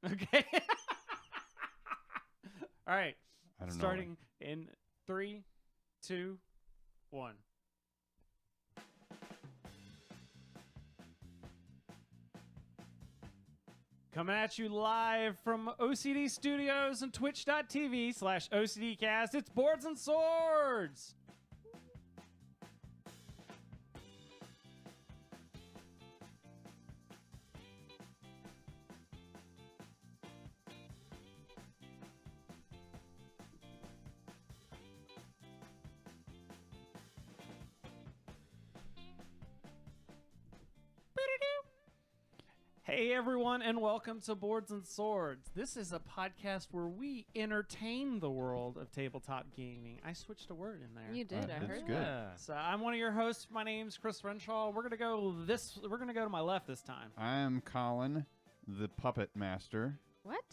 Okay. All right. I don't know. Starting in 3, 2, 1. Coming at you live from OCD Studios and twitch.tv/OCDcast, it's Boards and Swords! Hey everyone, and welcome to Boards and Swords. This is a podcast where we entertain the world of tabletop gaming. I switched a word in there. You did. I heard good. that. So I'm one of your hosts. My name's Chris Renshaw. We're gonna go to my left this time. I'm Colin, the puppet master. What?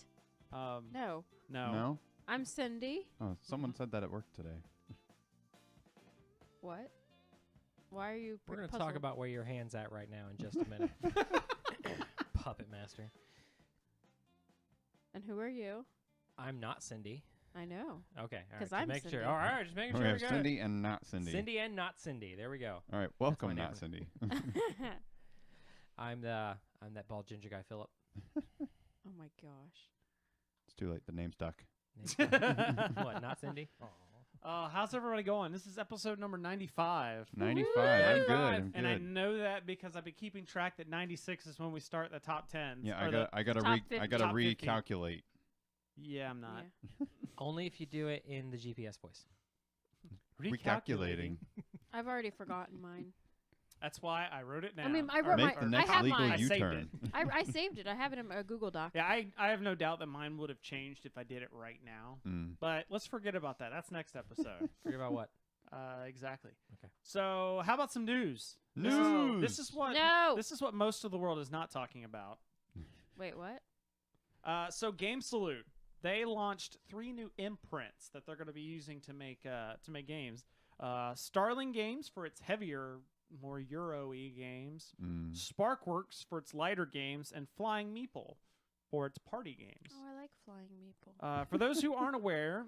No. No? I'm Cindy. Oh, someone said that at work today. What? Why are you? We're going to puzzled? talk about where your hand's at right now in just a minute. Puppet Master. And who are you? I'm not Cindy. I know. Okay, all right. 'Cause just I'm making Cindy. sure. All right, just making We sure we have got Cindy and not Cindy. Cindy and not Cindy. There we go. All right, welcome, my not neighbor. Cindy. I'm that bald ginger guy, Philip. Oh my gosh. It's too late. The name's stuck. What? Not Cindy? How's everybody going? This is episode number 95. 95. Woo! I'm 95. good. I'm And I good. know that because I've been keeping track that 96 is when we start the top 10. Yeah, Or I gotta Top 50. I gotta Top 50. recalculate. Yeah, I'm not. Yeah. Only if you do it in the GPS voice. Recalculating. I've already forgotten mine. That's why I wrote it down. I mean, I Or- wrote Make my- the I next have legal mine. I saved U-turn. I saved it. I have it in a Google Doc. Yeah, I have no doubt that mine would have changed if I did it right now. Mm. But let's forget about that. That's next episode. Forget about what? Exactly. Okay. So, how about some news? News! This is what No. this is what most of the world is not talking about. Wait, what? So Game Salute, they launched 3 new imprints that they're going to be using to make games. Starling Games for its heavier, more Euro-y games. Mm. Sparkworks for its lighter games, and Flying Meeple for its party games. Oh, I like flying meeple. For those who aren't aware,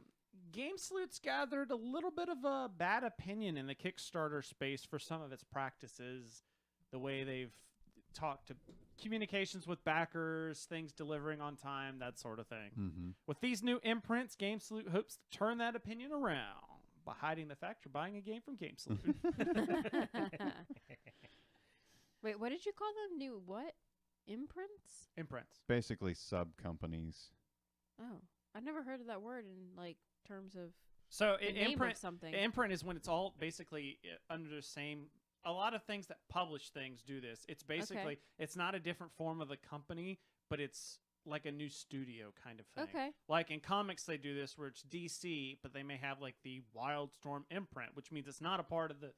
Game Salute's gathered a little bit of a bad opinion in the Kickstarter space for some of its practices, the way they've talked to communications with backers, things delivering on time, that sort of thing. Mm-hmm. With these new imprints, Game Salute hopes to turn that opinion around by hiding the fact you're buying a game from Game Salute. Wait, what did you call them? New what? Imprints? Imprints. Basically, sub companies. Oh, I've never heard of that word in terms of So the name of something. imprint is when it's all basically under the same. A lot of things that publish things do this. It's basically it's not a different form of a company, but it's like a new studio kind of thing. Okay. Like in comics, they do this where it's DC, but they may have like the Wildstorm imprint, which means it's not a part of the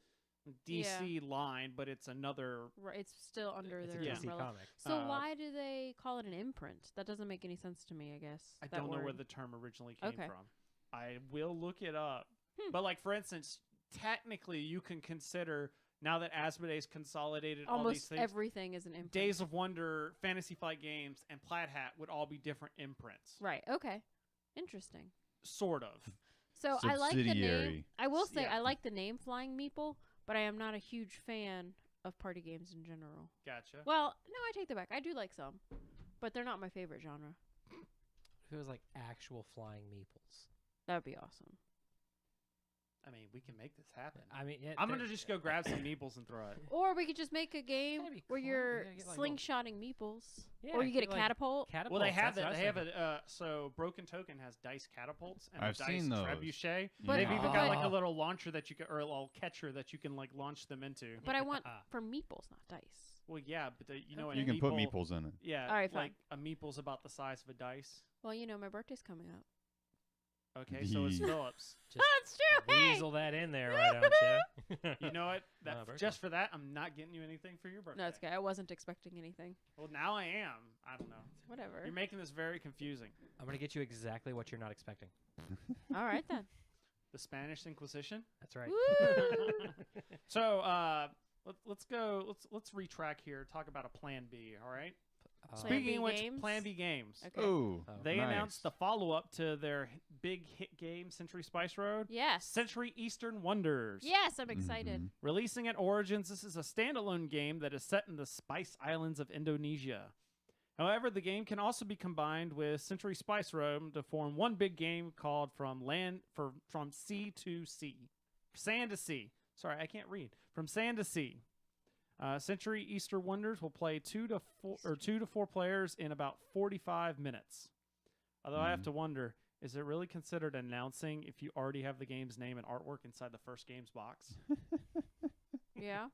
DC line, but it's another. Right, it's still under It's a their DC umbrella. comic. So Uh, why do they call it an imprint? That doesn't make any sense to me, I guess. I that don't know where word. the term originally came Okay. from. I will look it up. Hmm. But like for instance, technically you can consider now that Asmodee's consolidated all these Almost things. everything is an imprint. Days of Wonder, Fantasy Flight Games, and Plaid Hat would all be different imprints. Right, okay. Interesting. Sort of. So I like the name. Subsidiary. I will say Yeah. I like the name Flying Meeple, but I am not a huge fan of party games in general. Gotcha. Well, no, I take that back. I do like some, but they're not my favorite genre. If it was like actual flying meeples. That would be awesome. I mean, we can make this happen. I mean, yeah, I'm going to just go grab some meeples and throw it. Or we could just make a game That'd be where cool. you're You gotta get, like, little- slingshotting meeples. Yeah, Or you get a like catapult. Catapults, Well, they have that's what I that. was They have thinking. it. So Broken Token has dice catapults and I've a dice seen those. trebuchet. But- They've even got like a Oh. little launcher that you can, or a little catcher that you can like launch them into. But I want for meeples, not dice. Well, yeah, but you know, You a can put meeple- meeples in it. Yeah, All right, like a meeple's about the size of a dice. Well, you know, my birthday's coming up. Okay, so it's Yee. Phillips. Just That's true. Hey! weasel that in there, right, don't you? You know what? No, That, very just for that, I'm not getting you anything for your birthday. No, it's okay. I wasn't expecting anything. Well, now I am. I don't know. Whatever. You're making this very confusing. I'm going to get you exactly what you're not expecting. All right then. The Spanish Inquisition. That's right. Woo! So let's go. Let's retrack here. Talk about a plan B. All right. Speaking of which, Games? Plan B Games. Okay. Oh, They nice. announced the follow-up to their big hit game, Century Spice Road. Yes. Century Eastern Wonders. Yes, I'm excited. Mhm. Releasing at Origins, this is a standalone game that is set in the Spice Islands of Indonesia. However, the game can also be combined with Century Spice Road to form one big game called From Sea to Sea. Sand to Sea. Sorry, I can't read. From Sand to Sea. Century Eastern Wonders will play 2 to 4 players in about 45 minutes. Although I have to wonder, is it really considered announcing if you already have the game's name and artwork inside the first game's box? Yeah.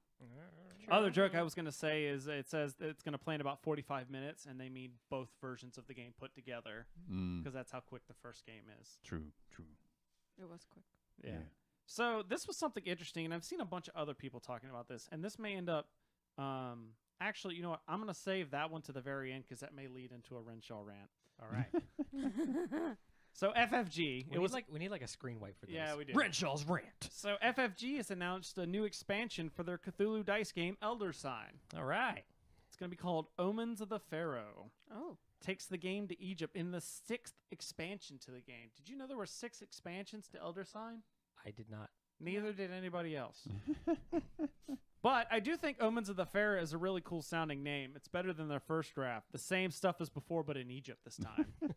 Other joke I was going to say is it says that it's going to play in about 45 minutes, and they mean both versions of the game put together because that's how quick the first game is. True. It was quick. Yeah. So this was something interesting, and I've seen a bunch of other people talking about this, and this may end up actually, you know what? I'm going to save that one to the very end because that may lead into a Renshaw rant. All right. So FFG, we need like a screen wipe for this. Yeah, we do. Renshaw's rant. So FFG has announced a new expansion for their Cthulhu dice game, Elder Sign. All right. It's going to be called Omens of the Pharaoh. Oh. Takes the game to Egypt in the 6th expansion to the game. Did you know there were 6 expansions to Elder Sign? I did not. Neither did anybody else. But I do think Omens of the Pharaoh is a really cool sounding name. It's better than their first draft. The same stuff as before, but in Egypt this time. I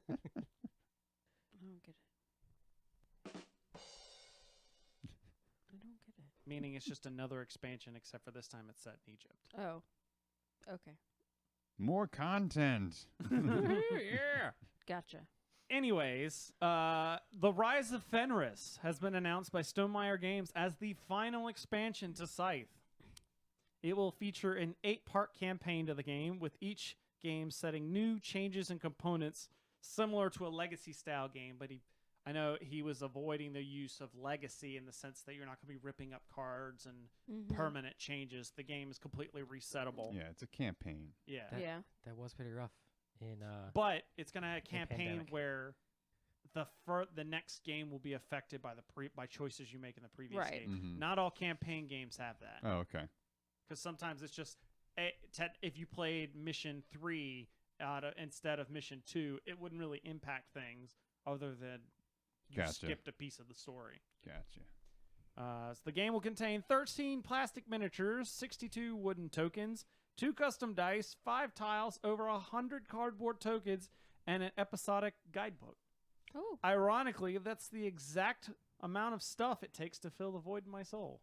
don't get it. I don't get it. Meaning it's just another expansion, except for this time it's set in Egypt. Oh. Okay. More content. Yeah. Gotcha. Anyways, The Rise of Fenris has been announced by Stonemaier Games as the final expansion to Scythe. It will feature an 8-part campaign to the game, with each game setting new changes and components similar to a legacy-style game, but I know he was avoiding the use of legacy in the sense that you're not going to be ripping up cards and permanent changes. The game is completely resettable. Yeah, it's a campaign. Yeah. Yeah. That was pretty rough. But it's going to have a campaign pandemic. where the next game will be affected by by choices you make in the previous Right. game. Not all campaign games have that. Oh, okay. Because sometimes it's just if you played mission 3 instead of mission 2, it wouldn't really impact things other than you Gotcha. skipped a piece of the story. Gotcha. So the game will contain 13 plastic miniatures, 62 wooden tokens, 2 custom dice, 5 tiles, over 100 cardboard tokens, and an episodic guidebook. Oh. Ironically, that's the exact amount of stuff it takes to fill the void in my soul.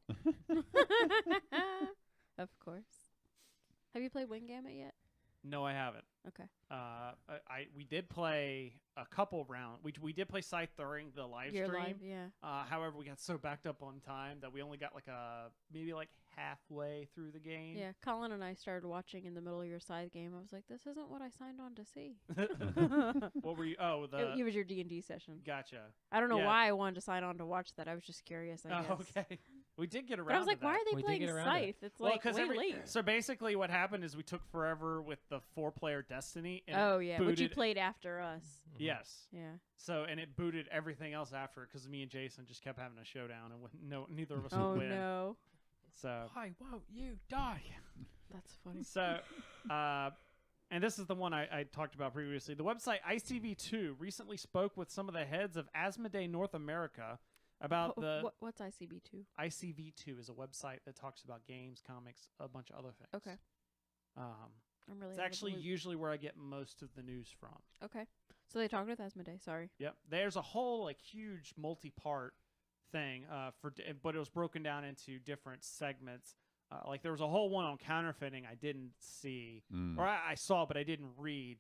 Of course. Have you played Wingambit yet? No, I haven't. Okay. We did play a couple rounds. We did play Scythe during the live You're stream. live, yeah. However, we got so backed up on time that we only got maybe halfway through the game. Yeah, Colin and I started watching in the middle of your side game. I was like, this isn't what I signed on to see. What were you? Oh, It was your D&D session. Gotcha. I don't know Yeah. why I wanted to sign on to watch that. I was just curious, I guess. Oh, okay. We did get around. But I was like, to why that. are they We did playing get around to it. Scythe? It's Well, like way late. So basically, what happened is we took forever with the 4-player Destiny. And Oh, yeah, which you booted- played after us. Yes. Yeah. So and it booted everything else after it because me and Jason just kept having a showdown and neither of us Oh, would win. no. So Why won't you die? That's funny. So, and this is the one I talked about previously. The website ICV2 recently spoke with some of the heads of Asmodee North America about What's ICB2? ICV2 is a website that talks about games, comics, a bunch of other things. Okay. I'm really It's out of the actually loop. usually where I get most of the news from. Okay. So they talked with Asmodee, sorry. Yep. There's a whole huge multi-part thing but it was broken down into different segments. There was a whole one on counterfeiting I didn't see, or I saw but I didn't read.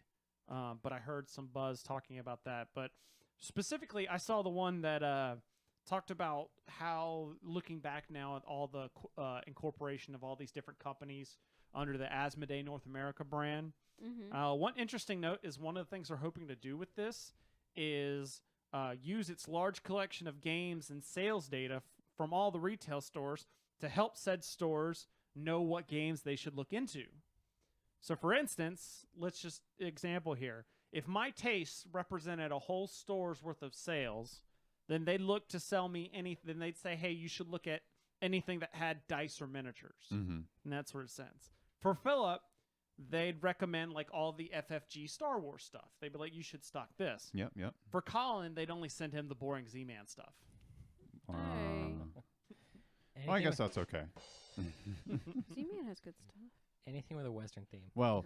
But I heard some buzz talking about that. But specifically, I saw the one that talked about how, looking back now at all the incorporation of all these different companies under the Asmodee North America brand. Mm-hmm. One interesting note is one of the things they're hoping to do with this is use its large collection of games and sales data from all the retail stores to help said stores know what games they should look into. So, for instance, let's just example here. If my tastes represented a whole store's worth of sales, then they'd look to sell me anything. Then they'd say, hey, you should look at anything that had dice or miniatures. Mm-hmm. In that sort of sense. For Philip, they'd recommend like all the FFG Star Wars stuff. They'd be like, you should stock this. Yep. For Colin, they'd only send him the boring Z-Man stuff. Hey. Well, I guess that's okay. Z-Man has good stuff. Anything with a Western theme. Well,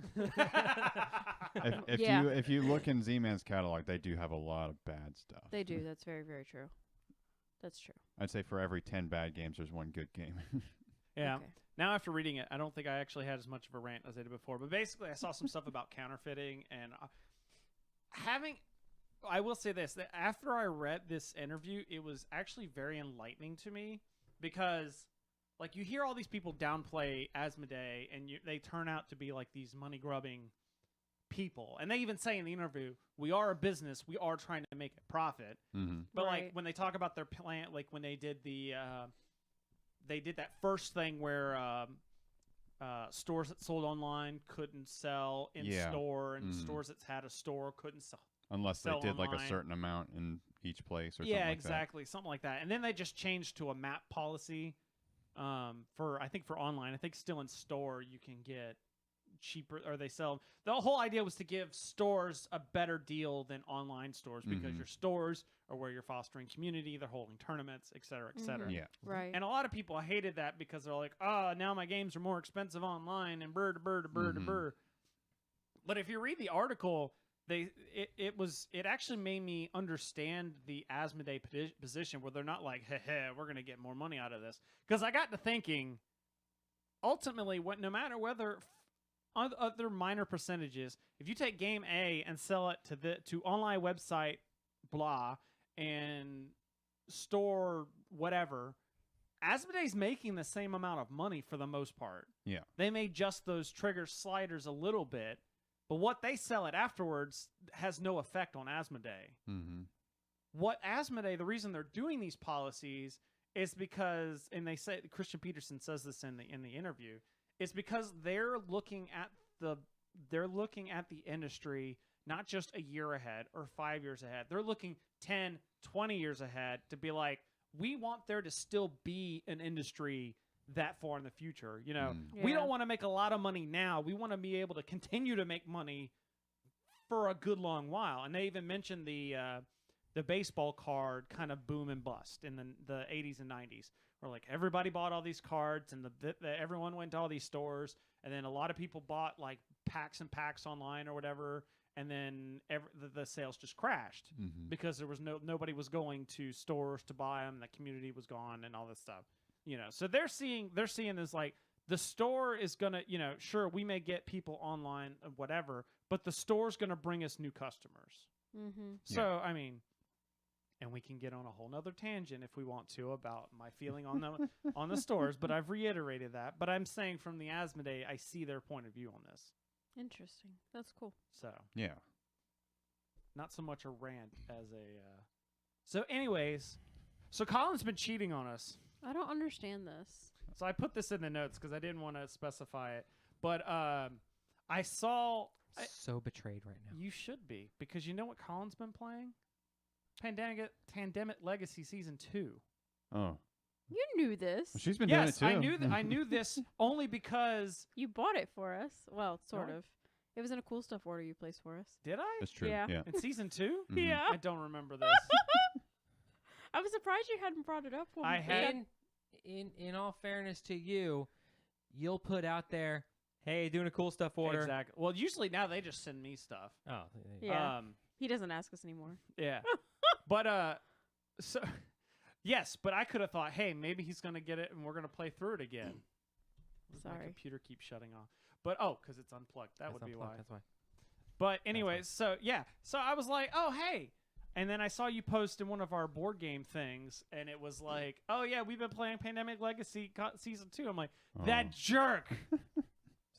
if Yeah. if you look in Z-Man's catalog, they do have a lot of bad stuff. They do. That's very, very true. That's true. I'd say for every 10 bad games, there's one good game. Yeah. Okay. Now after reading it, I don't think I actually had as much of a rant as I did before. But basically, I saw some stuff about counterfeiting and I will say this, that after I read this interview, it was actually very enlightening to me because, like, you hear all these people downplay Asmodee, and they turn out to be like these money-grubbing people. And they even say in the interview, we are a business, we are trying to make a profit. Mm-hmm. But like Right. when they talk about their plan, like when they did they did that first thing where stores that sold online couldn't sell in store, and stores that had a store couldn't sell. Unless they sell did like a online. certain amount in each place or Yeah, something like exactly, something like that. And then they just changed to a map policy for online. I think still in store you can get cheaper, or they sell. The whole idea was to give stores a better deal than online stores because your stores are where you're fostering community, they're holding tournaments, et cetera, et cetera. that. Yeah. Right. And a lot of people hated that because they're like, oh, now my games are more expensive online and burr to burr to burr to burr. But if you read the article, it actually made me understand the Asmodee position where they're not like, hey, we're going to get more money out of this. Because I got to thinking, ultimately, no matter whether other minor percentages, if you take game A and sell it to online website blah and store whatever, Asmodee's making the same amount of money for the most part. Yeah. They may adjust those trigger sliders a little bit, but what they sell it afterwards has no effect on Asmodee. Mm-hmm. What Asmodee, the reason they're doing these policies is because, and they say, Christian Peterson says this in the interview, it's because they're looking at the industry not just a year ahead or 5 years ahead. They're looking 10, 20 years ahead to be like, we want there to still be an industry that far in the future. You know, we Yeah. don't want to make a lot of money now. We want to be able to continue to make money for a good long while. And they even mentioned the baseball card kind of boom and bust in the 80s and 90s, where like everybody bought all these cards and everyone went to all these stores, and then a lot of people bought like packs and packs online or whatever, and then the sales just crashed because there was nobody was going to stores to buy them. The community was gone and all this stuff, you know. So they're seeing this like the store is gonna, you know, sure, we may get people online and whatever, but the store's gonna bring us new customers. Mm-hmm. So I mean, and we can get on a whole nother tangent if we want to about my feeling on the on the stores, but I've reiterated that. But I'm saying from the Asmodee, I see their point of view on this. Interesting. That's cool. So Yeah. not so much a rant as a. So, anyways, so Colin's been cheating on us. I don't understand this. So I put this in the notes because I didn't want to specify it, but I saw. So betrayed right now. You should be, because you know what Colin's been playing? Pandemic Legacy Season 2. Oh. You knew this. Well, she's been doing it Yes, too. I knew this only because. You bought it for us. Well, sort No. of. It was in a cool stuff order you placed for us. Did I? That's true. Yeah. Yeah. In Season 2? Mhm. Yeah. I don't remember this. I was surprised you hadn't brought it up. When I we had- said- In all fairness to you, you'll put out there, hey, doing a cool stuff order. Exactly. Well, usually now they just send me stuff. Oh, Yeah. He doesn't ask us anymore. Yeah. But so yes, but I could have thought, hey, maybe he's gonna get it and we're gonna play through it again. My Sorry. computer keeps shutting off. But because it's unplugged. That That's would be unplugged, why. That's why. But anyways, so yeah, so I was like, oh hey, and then I saw you post in one of our board game things, and it was like, oh yeah, we've been playing Pandemic Legacy Season 2. I'm like, that jerk,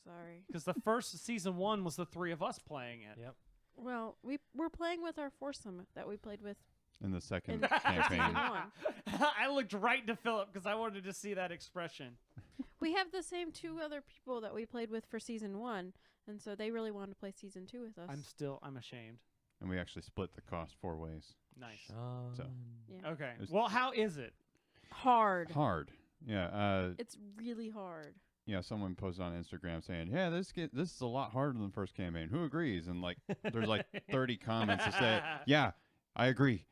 Sorry. because the first Season 1 was the three of us playing it. Yep. Well, we're playing with our foursome that we played with. In the second In campaign. Season 1. I looked right to Philip because I wanted to see that expression. We have the same two other people that we played with for Season 1, and so they really wanted to play Season 2 with us. I'm ashamed. And we actually split the cost 4 ways. Nice. So. Yeah. Okay. was- Well, how is it? Hard. Hard. Yeah. It's really hard. someone posted on Instagram saying, "Yeah, this is a lot harder than the first campaign. Who agrees?" And like, there's like 30 comments that say, "Yeah, I agree."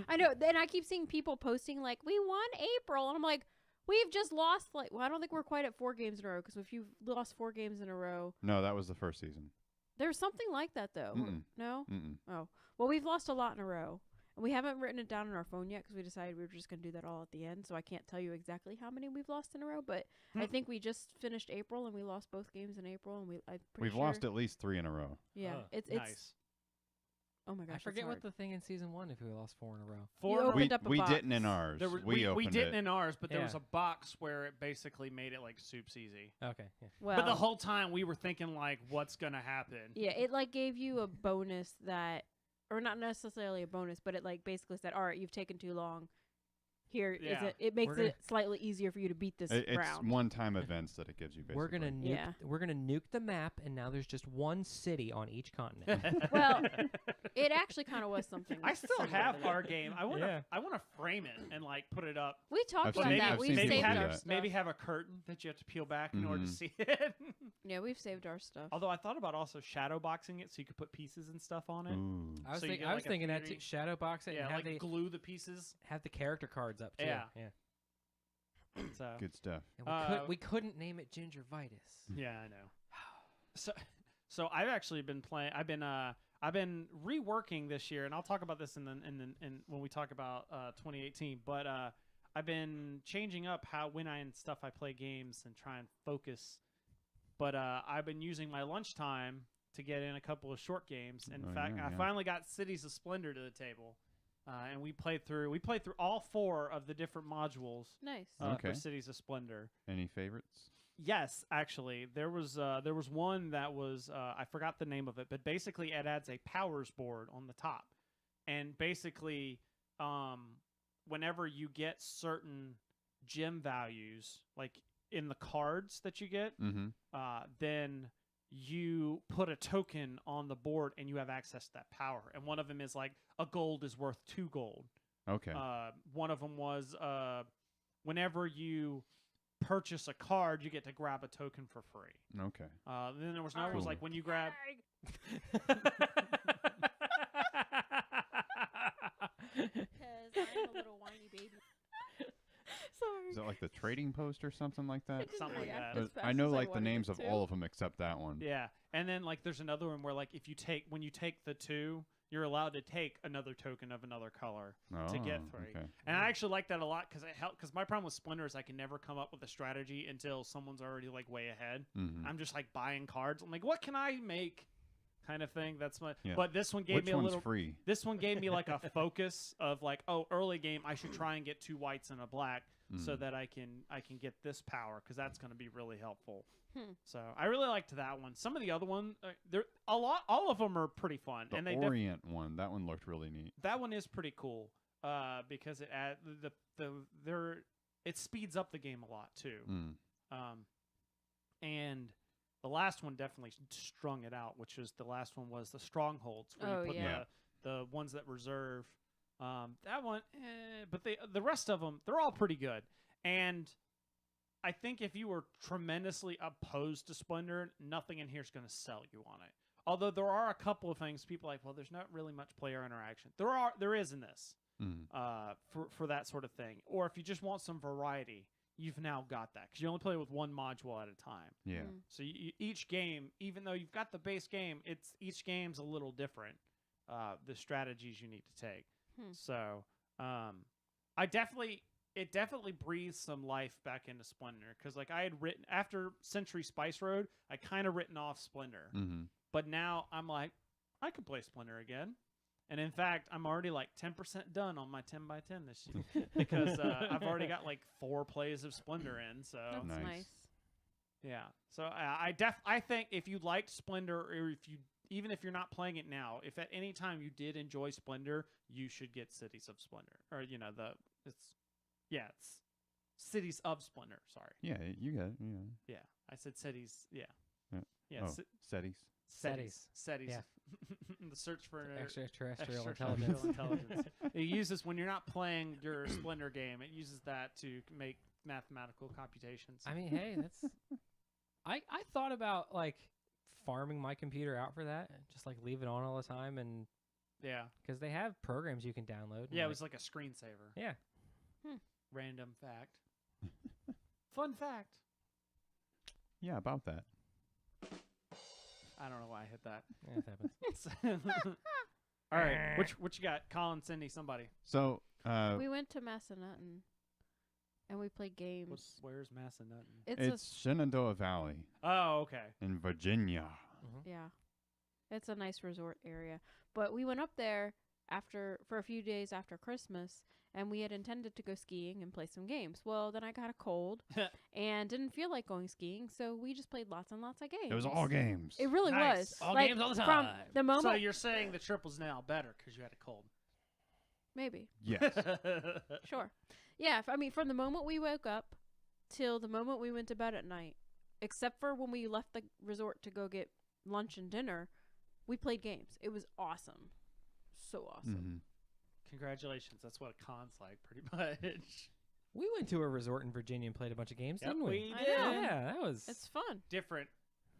I know. Then I keep seeing people posting like, "We won April," and I'm like, "We've just lost like." Well, I don't think we're quite at 4 games in a row because if you've lost 4 games in a row, No, that was the first season. there's something like that though. Mm-mm. No. Mm-mm. Oh, well, we've lost a lot in a row, and we haven't written it down on our phone yet because we decided we were just gonna do that all at the end. So I can't tell you exactly how many we've lost in a row, but I think we just finished April and we lost both games in April, and We've lost at least 3 in a row. Yeah, Huh, it's nice. Oh my gosh, I forget it's what hard. the thing in season 1 if we lost 4 in a row. You Four in a row. opened up a We box. didn't in ours. There were, we we opened didn't it. in ours, but there was Yeah. a box where it basically made it like soups easy. Okay. Yeah. Well, But the whole time we were thinking like, what's gonna happen? yeah, it like gave you a bonus that, or not necessarily a bonus, but it like basically said, "All right, you've taken too long. Here is Yeah. it. It makes We're gonna- it slightly easier for you to beat this It's round." one-time events that it gives you. Basically. We're gonna nuke. Yeah. We're gonna nuke the map, and now there's just one city on each continent. Well, It actually kind of was something. I still similar have to that. our game. I want to. Yeah. I want to frame it and like put it up. We talked I've about seen- that. I've We've seen saved people our do stuff. that. Maybe have a curtain that you have to peel back in order to Mhm. see it. Yeah, we've saved our stuff. Although I thought about also shadow boxing it so you could put pieces and stuff on it. Ooh. I was, So you think, get, I like, was a thinking that too. theory. Shadow box it Yeah, and like glue the pieces. have the character cards up too. Yeah. Yeah. So Good stuff. And we couldn't name it Gingivitis. yeah, I know. So I've actually been playing. I've been reworking this year, and I'll talk about this in when we talk about 2018. But I've been changing up when and stuff I play games and try and focus. But I've been using my lunchtime to get in a couple of short games. In Oh, fact, yeah, I yeah. finally got Cities of Splendor to the table, and we played through all 4 of the different modules Nice. Okay. for Cities of Splendor. Any favorites? Yes, actually, there was one that was I forgot the name of it, but basically it adds a powers board on the top, and basically, whenever you get certain gem values, like in the cards that you get, Mm-hmm. then you put a token on the board and you have access to that power. And one of them is like a gold is worth 2 gold. Okay. One of them was whenever you purchase a card, you get to grab a token for free. Okay. Then there was another one was Cool. like when you grab. Because I'm a little whiny baby. Sorry. Is that like the trading post or something like that? Something like that. I know like the names of all of them except that one. Yeah, and then like there's another one where like if you take when you take the 2, you're allowed to take another token of another color to get 3. Okay. And I actually like that a lot because it helped. Because my problem with Splendor is I can never come up with a strategy until someone's already like way ahead. Mm-hmm. I'm just like buying cards. I'm like, what can I make? Kind of thing. That's my. Yeah. But this one gave Which me a one's little. free? This one gave me like a focus of like, oh, early game I should try and get 2 whites and a black so that I can get this power because that's going to be really helpful. So I really liked that one. Some of the other one, they're all of them are pretty fun. The and they Orient one, that one looked really neat. that one is pretty cool because it speeds up the game a lot too. Mm. And the last one definitely strung it out, which was the last one was the strongholds where Oh, you put yeah. the ones that reserve. That one, but the rest of them, they're all pretty good. And I think if you were tremendously opposed to Splendor, nothing in here is going to sell you on it. Although there are a couple of things people are like, well, there's not really much player interaction. There is in this Mm. for that sort of thing. Or if you just want some variety, you've now got that because you only play with one module at a time. Yeah. So each game, even though you've got the base game, each game's a little different. The strategies you need to take. So it definitely breathes some life back into Splendor because like I had written after Century Spice Road, I kind of written off Splendor, Mm-hmm. but now I'm like I could play Splendor again. And in fact, I'm already like 10% done on my 10x10 this year because I've already got like 4 plays of Splendor in. So That's Nice. nice. yeah. So I think if you liked Splendor, or even if you're not playing it now, if at any time you did enjoy Splendor, you should get Cities of Splendor, or it's Cities of Splendor. Sorry. Yeah, you got it. Yeah. Yeah, I said cities. Yeah. Yeah. Yeah. Oh, SETIs. SETIs. Yeah. The search for Extraterrestrial extraterrestrial intelligence. intelligence. It uses when you're not playing your Splendor game. It uses that to make mathematical computations. I mean, hey, that's. I thought about like farming my computer out for that, just like leave it on all the time, and yeah. because they have programs you can download. and, Yeah, it like- was like a screensaver. Yeah. Random fact. Fun fact. Yeah, about that. I don't know why I hit that. Yeah, it happens. All right, what you got? Colin, Cindy, somebody. So, We went to Massanutten, and we played games. Where's Massanutten? it's Shenandoah Valley Oh, okay. in Virginia. Yeah, it's a nice resort area. But we went up there for a few days after Christmas, and we had intended to go skiing and play some games. Well, then I got a cold and didn't feel like going skiing, so we just played lots and lots of games. It was all games. It really Nice. was. All like, games all the From time. the moment, So you're saying the trip was now better because you had a cold? maybe. Yes. Sure. Yeah, I mean, from the moment we woke up till the moment we went to bed at night, except for when we left the resort to go get lunch and dinner, we played games. It was awesome. So awesome. Mhm. Congratulations. That's what a con's like, pretty much. We went to a resort in Virginia and played a bunch of games, Yep, didn't we? we I did. know. Yeah, that was. It's fun. Different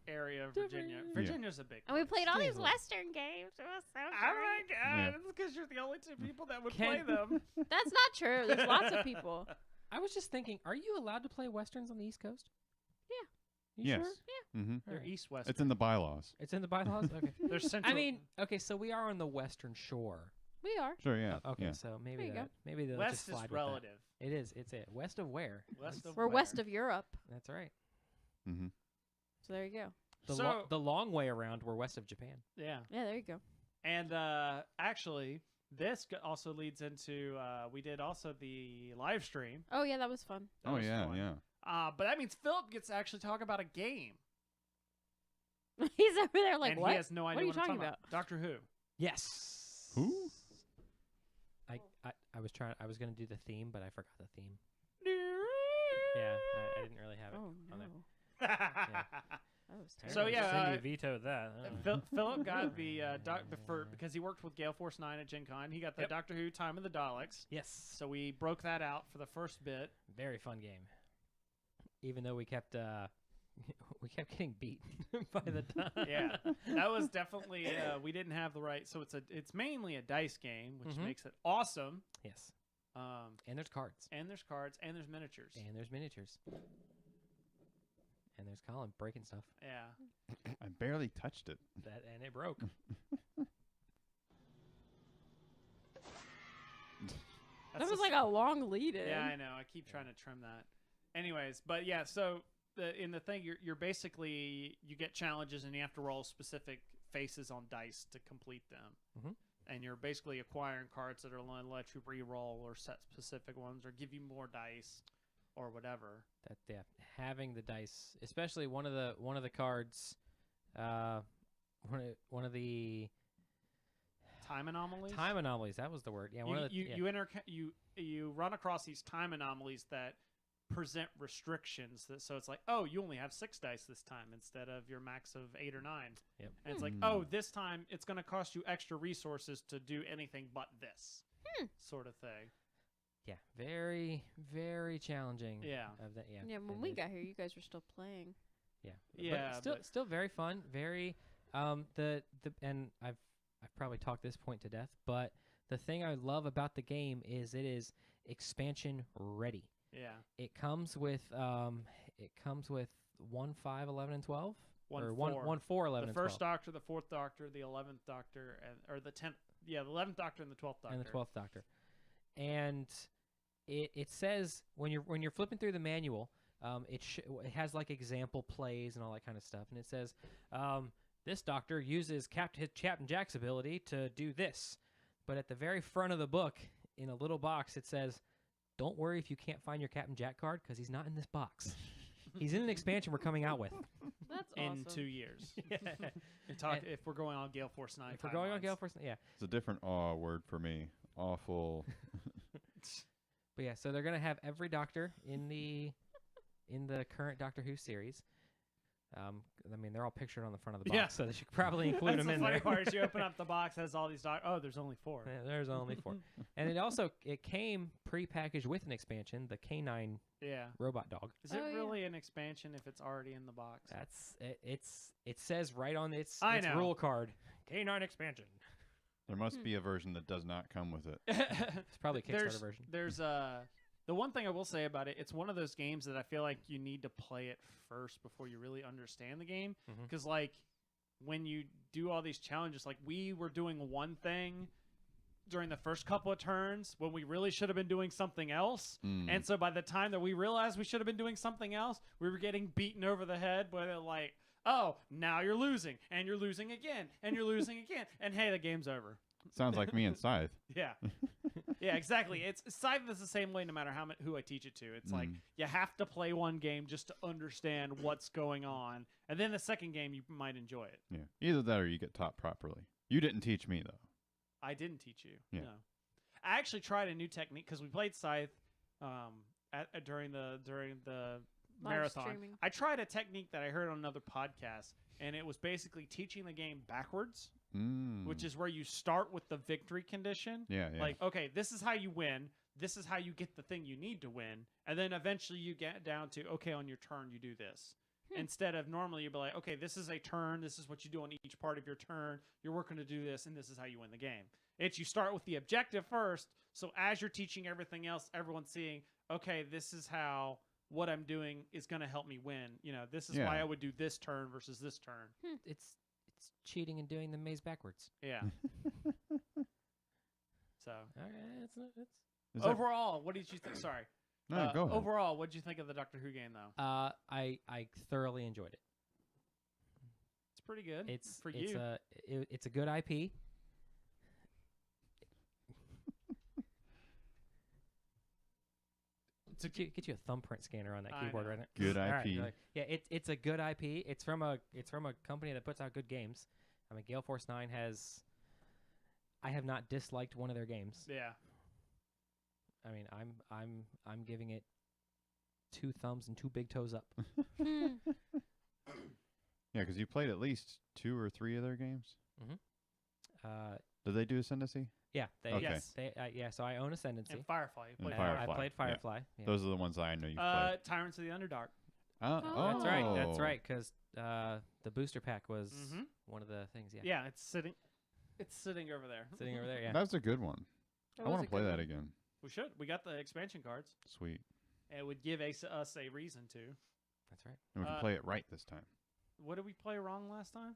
area of Different. Virginia. Yeah. Virginia's a big And we place. played all these Easily. Western games. It was so Oh my great. god, Yeah. it's because you're the only two people that would Can- play them. That's not true. There's lots of people. I was just thinking, are you allowed to play westerns on the East Coast? Yeah. You Yes. sure? Mm-hmm. They're Alright. east-west. It's in the bylaws. It's in the bylaws. Okay. They're central. I mean, okay, so we are on the Western Shore. We are. Sure, yeah. Okay, Yeah. so maybe There you go. maybe they'll west just slide is with that. relative. It is. It's it. West of where? West of We're where? west of Europe. That's right. Mm-hmm. So there you go. The long way around, we're west of Japan. Yeah. Yeah, there you go. And actually, this also leads into we did also the live stream. Oh, yeah, that was fun. That Oh, was yeah, fun. yeah. But that means Philip gets to actually talk about a game. He's over there like, and what? he has no idea are you what I'm talking talking about. Doctor Who. Yes. Who? I was trying. I was gonna do the theme, but I forgot the theme. Yeah, I didn't really have it. Oh, on no. there. That was So, terrible. yeah, Cindy vetoed that. Philip got the because he worked with Gale Force 9 at Gen Con. He got the Yep. Doctor Who Time of the Daleks. Yes. So we broke that out for the first bit. Very fun game. Even though we kept getting beat by the time. Yeah, that was definitely we didn't have the right. So it's mainly a dice game, which Mhm. makes it awesome. Yes. And And there's cards. there's cards and there's miniatures. And there's miniatures. And there's Colin breaking stuff. Yeah. I barely touched it. And it broke. That That's was the like a long lead in. Yeah, I know. I keep trying to trim that. Anyways, but yeah, so in the thing, you're basically you get challenges and you have to roll specific faces on dice to complete them. Mhm. And you're basically acquiring cards that are going to let you re-roll or set specific ones or give you more dice or whatever. Having the dice, especially one of the cards, one of the Time anomalies. time anomalies. That was the word. Yeah, one of the You run across these time anomalies that present restrictions. So it's like, oh, you only have 6 dice this time instead of your max of 8 or 9. Yep. And it's like, Hmm. oh, this time it's going to cost you extra resources to do anything but this sort of thing. Yeah, very very challenging. Yeah. Of that. Yeah. Yeah, when and we it- got here, you guys were still playing. Yeah. Yeah, But still very fun. Very and I've probably talked this point to death, but the thing I love about the game is it is expansion ready. Yeah. It comes with 1, 5, 11, and 12, 1, or 4. 1, 4, 11, The and first 12, Doctor, the 4th Doctor, the 11th Doctor, or the 10th. Yeah, the 11th Doctor and the 12th Doctor. and the 12th Doctor. And it says when you're flipping through the manual, it has like example plays and all that kind of stuff, and it says this Doctor uses Captain Jack's ability to do this, but at the very front of the book, in a little box, it says, "Don't worry if you can't find your Captain Jack card, because he's not in this box. He's in an expansion we're coming out with." That's in awesome. 2 years. And- If we're going on Gale Force 9 If we're going on timelines. Gale Force, yeah. It's a different awe word for me. Awful. But yeah, so they're gonna have every Doctor in the current Doctor Who series. I mean, they're all pictured on the front of the box, Yeah. so they should probably include That's them the in funny there. part is you open up the box, has all these Oh, there's only 4. Yeah, there's only 4. And it came pre-packaged with an expansion, the Canine Yeah. robot dog. Is it Oh, yeah. really an expansion if it's already in the box? That's it says right on its I know. rule card, Canine expansion. There must be a version that does not come with it. It's probably a Kickstarter version. There's the one thing I will say about it, it's one of those games that I feel like you need to play it first before you really understand the game. Mhm. Because like when you do all these challenges, like we were doing one thing during the first couple of turns when we really should have been doing something else. Mm. And so by the time that we realized we should have been doing something else, we were getting beaten over the head by they're like, oh, now you're losing, and you're losing again, and you're losing again, and hey, the game's over. Sounds like me and Scythe. Yeah. Yeah, exactly. It's Scythe is the same way no matter who I teach it to. It's like you have to play one game just to understand what's going on, and then the second game you might enjoy it. Yeah. Either that or you get taught properly. You didn't teach me though. I didn't teach you. Yeah. No. I actually tried a new technique because we played Scythe during the Live marathon. streaming. I tried a technique that I heard on another podcast, and it was basically teaching the game backwards, which is where you start with the victory condition. Yeah, yeah. Like, okay, this is how you win. This is how you get the thing you need to win. And then eventually you get down to, okay, on your turn, you do this. Instead of normally you'd be like, okay, this is a turn. This is what you do on each part of your turn. You're working to do this, and this is how you win the game. It's you start with the objective first. So as you're teaching everything else, everyone's seeing, okay, this is how what I'm doing is going to help me win. You know, this is why I would do this turn versus this turn. It's cheating and doing the maze backwards. Yeah. So Okay, Is that- overall, what did you think? Sorry. No, go ahead. Overall, what did you think of the Doctor Who game, though? I thoroughly enjoyed it. It's pretty good. It's for you. It's a good IP. Get you a thumbprint scanner on that I keyboard know. right now. Good All right, IP. like, yeah, it's a good IP. It's from a company that puts out good games. I mean, Gale Force 9 has. I have not disliked one of their games. Yeah. I mean, I'm giving it 2 thumbs and 2 big toes up. Hmm. Yeah, because you played at least 2 or 3 of their games. Did they do Ascendancy? Yeah, they, Okay. Yes. they, yeah. So I own Ascendancy. And Firefly. You And played Firefly. I played yeah. Firefly. Yeah. Those are the ones I know you played. Tyrants of the Underdark. Oh, That's right. That's right. Because the booster pack was Mhm. one of the things. Yeah. Yeah, it's sitting over there. Sitting over there. Yeah. That's a good one. That I was want a to play good that one. again. We should. We got the expansion cards. Sweet. It would give us a reason to. That's right. And we can play it right this time. What did we play wrong last time?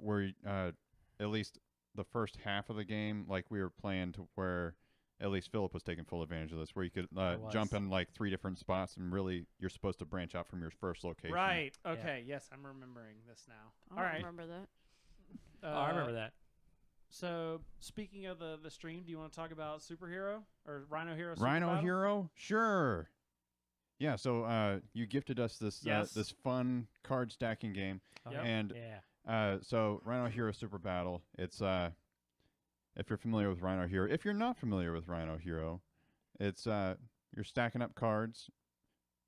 Where at least the first half of the game, like we were playing to where at least Philip was taking full advantage of this, where you could jump in like 3 different spots, and really you're supposed to branch out from your first location. Right. Okay. Yes, I'm remembering this now. I All don't right. remember that. Oh, I remember that. So, speaking of the stream, do you want to talk about Superhero or Rhino Hero? Rhino Super Battle? Hero? Sure. Yeah, so you gifted us this Yes. this fun card stacking game. Yep. And Yeah. so Rhino Hero Super Battle, it's if you're familiar with Rhino Hero, if you're not familiar with Rhino Hero, it's you're stacking up cards,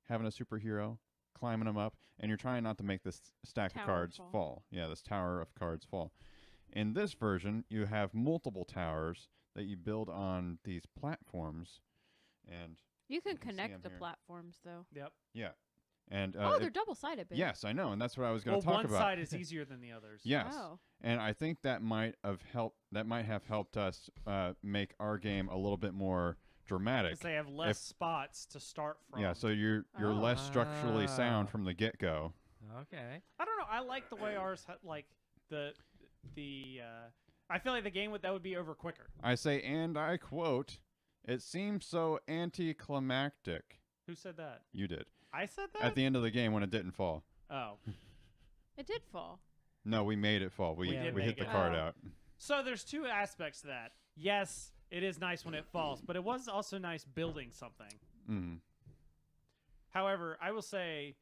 having a superhero, climbing them up, and you're trying not to make this stack of Tower cards fall. fall. Yeah, this tower of cards fall. In this version, you have multiple towers that you build on these platforms, and You can You can see 'em connect the here. platforms though. Yep. yeah, and Oh, they're double-sided. Babe. yes, I know, and that's what I was going Well, to talk one about. side is easier than the others. Yes. Oh. And I think that might have helped. That might have helped us make our game a little bit more dramatic. Because they have less If- spots to start from. Yeah, so you're less structurally sound Ah. from the get go. Okay. I don't know. I like the way ours like the I feel like the game that would be over quicker. I say, and I quote, "It seems so anticlimactic." Who said that? You did I said that. at the end of the game when it didn't fall. Oh, It did fall. No, we made it fall. We We did hit make the it card fall. out. so there's 2 aspects to that. Yes, it is nice when it falls, but it was also nice building something. Mm. However, I will say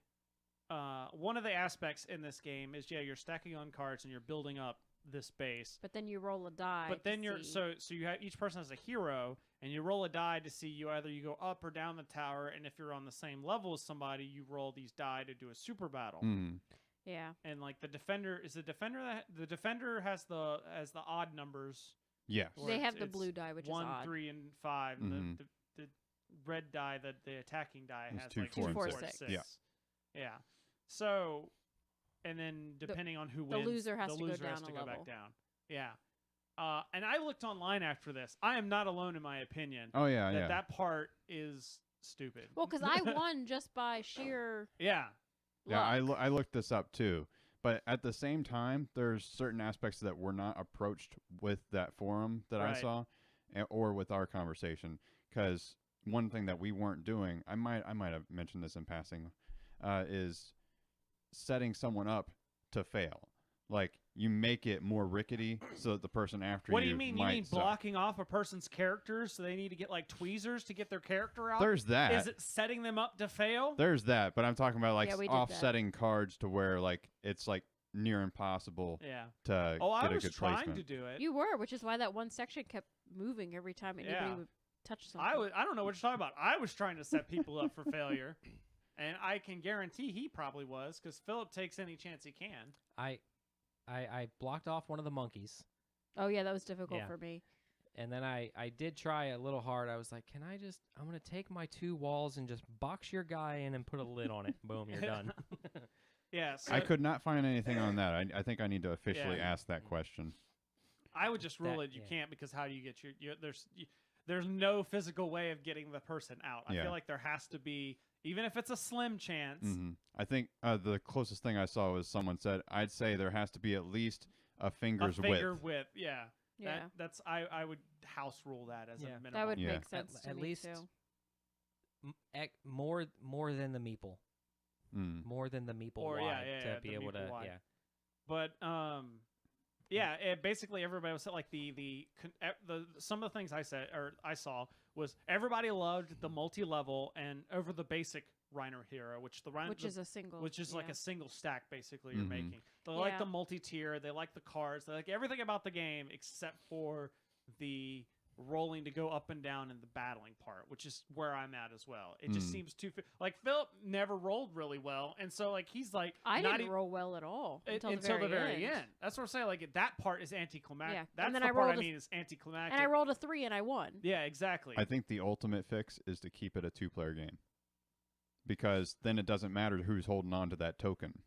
one of the aspects in this game is you're stacking on cards and you're building up this base. But then you roll a die. But to then you're see. so you have each person has a hero, and you roll a die to see either you go up or down the tower, and if you're on the same level as somebody, you roll these die to do a super battle. Mm. Yeah. And like the defender the defender has the odd numbers. Yes. Or They it's- have the it's blue die, which 1, is odd. 3, and 5. And Mhm. the red die, the attacking die, It's has 2, like 4, 2, and 4, 6. 6. Yeah. Yeah. So, and then depending on who the wins, loser has the to go loser has down to a go level. back down. Yeah. And I looked online after this. I am not alone in my opinion Oh yeah, that yeah. that part is stupid. Well, because I won just by sheer Yeah. Yeah, luck. I looked this up too. But at the same time, there's certain aspects that were not approached with that forum that I Right. saw, or with our conversation. Because one thing that we weren't doing, I might have mentioned this in passing, is setting someone up to fail. Like you make it more rickety so that the person after What do you mean? You might mean suck. blocking off a person's character so they need to get like tweezers to get their character out? There's that. Is it setting them up to fail? There's that, but I'm talking about like Yeah, we did that. offsetting cards to where like it's like near impossible Yeah. to Oh, I get a was good trying placement. to do it. You were, which is why that one section kept moving every time anybody Yeah. would touch something. I don't know what you're talking about. I was trying to set people up for failure, and I can guarantee he probably was because Philip takes any chance he can. I blocked off one of the monkeys, Oh yeah, that was difficult Yeah. for me. and then I did try a little hard. I was like, I'm going to take my 2 walls and just box your guy in and put a lid on it. Boom, you're done. Yeah, so I could not find anything on that. I think I need to officially Yeah. ask that question. I would just rule That- it. You yeah. can't because how do you get there's no physical way of getting the person out. I Yeah. feel like there has to be, even if it's a slim chance. Hmm I think the closest thing I saw was someone said, I'd say there has to be at least a A finger's finger width. width, yeah. Yeah, That's I would house rule that as Yeah. a minimum. that would Yeah. make sense to At me least too. More than the meeple. Mm. More than the meeple Or, wide yeah, to be the able meeple to wide. yeah. But basically everybody was like the some of the things I saw was everybody loved the multi-level and over the basic Rhino hero, which Is a single. which is like yeah. a single stack basically you're Mhm. making. They like Yeah. the multi-tier, they like the cards, they like everything about the game except for the rolling to go up and down in the battling part, which is where I'm at as well. It just Mm. seems too like Philip never rolled really well, and so like he's like I not didn't roll well at all until, the very end. That's what I'm saying. Like that part is anticlimactic. Yeah, That's and then the I part I rolled a- mean is anticlimactic. And I rolled a 3 and I won. Yeah, exactly. I think the ultimate fix is to keep it a 2-player game. Because then it doesn't matter who's holding on to that token.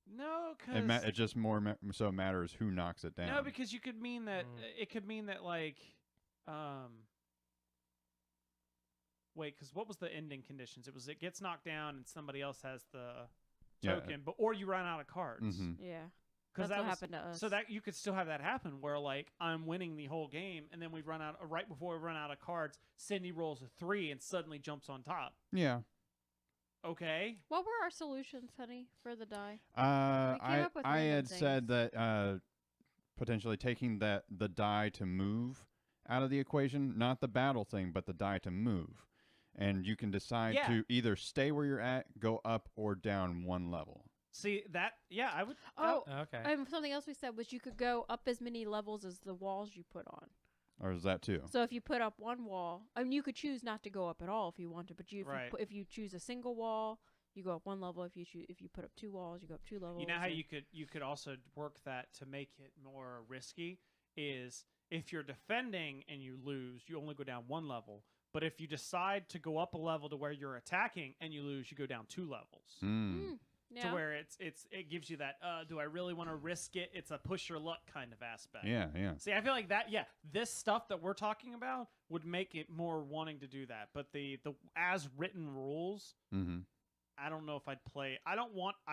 no, It just so matters who knocks it down. no, because you could mean that Mm. it could mean that like, wait, because what was the ending conditions? It gets knocked down and somebody else has the Yeah. token, or you run out of cards. Mhm. Yeah, Because that's what happened to us. So that you could still have that happen where like I'm winning the whole game and then we run out right before we run out of cards, Sydney rolls a 3 and suddenly jumps on top. Yeah. Okay. What were our solutions, honey, for the die? I up with I random had said things. that potentially taking the die to move out of the equation, not the battle thing, but the die to move. And you can decide Yeah. to either stay where you're at, go up or down 1 level. See that? Yeah, I would. Oh, Okay. something else we said was you could go up as many levels as the walls you put on. Or is that too? So if you put up one wall, I mean, you could choose not to go up at all if you wanted, but Right. if you choose a single wall, you go up 1 level. If you put up 2 walls, you go up 2 levels. You know how and- you could also work that to make it more risky is if you're defending and you lose, you only go down 1 level. But if you decide to go up a level to where you're attacking and you lose, you go down 2 levels. Mm. Yeah. To where it gives you that do I really want to risk it? It's a push your luck kind of aspect. Yeah. See, I feel like that. Yeah, this stuff that we're talking about would make it more wanting to do that. But the as written rules, Mm-hmm. I don't know if I'd play. I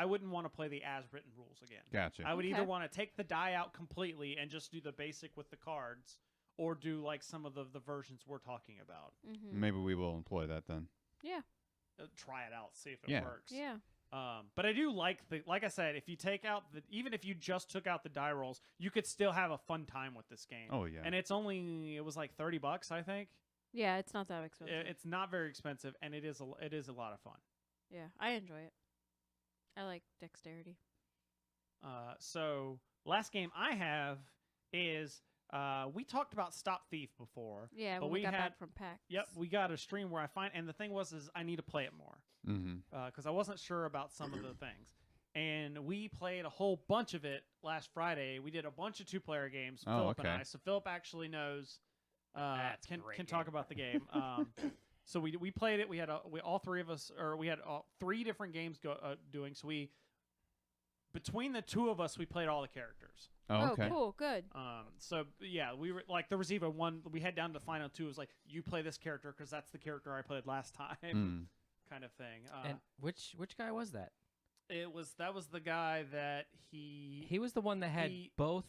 wouldn't want to play the as written rules again. Gotcha. I would either Okay. want to take the die out completely and just do the basic with the cards, or do like some of the versions we're talking about. Mhm. Maybe we will employ that then. Yeah. Try it out, see if it Yeah. works. Yeah. But I do like like I said, if you take out even if you just took out the die rolls, you could still have a fun time with this game. Oh yeah. And it was like $30, I think. Yeah, it's not that expensive. It's not very expensive, and it is a lot of fun. Yeah, I enjoy it. I like dexterity. So last game I have is we talked about Stop Thief before. Yeah, But when we we got had- back from PAX. Yep, we got a stream where and the thing is I need to play it more Mm-hmm. because I wasn't sure about some of the things. and we played a whole bunch of it last Friday. We did a bunch of 2-player games, Oh, Philip and okay. I. So Philip actually knows, That's a can great talk game. about the game. So we played it. We had all three of us, or we had 3 different games doing. So between the 2 of us, we played all the characters. Oh, okay. cool, good. So yeah, we were like, there was even one we had down to the final 2. It was like, you play this character because that's the character I played last time, kind of thing. And which guy was that? That was the guy that He was the one that had both.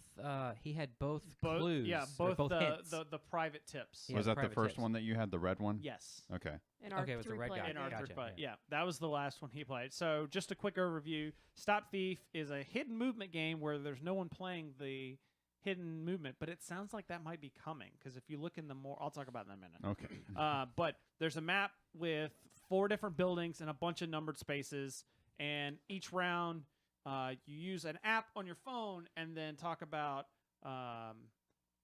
He had both both clues. yeah or both hints. the private tips. Yeah, Was that the private first tips. one that you had, the red one? Yes. Okay. And our Okay, it was the 3 red guy. player In our game. Gotcha, third fight. yeah. Yeah, that was the last one he played. So just a quick overview. Stop Thief is a hidden movement game where there's no one playing the hidden movement, but it sounds like that might be coming because if you look in the more, I'll talk about that in a minute. Okay. But there's a map with 4 different buildings and a bunch of numbered spaces, and each round you use an app on your phone and then talk about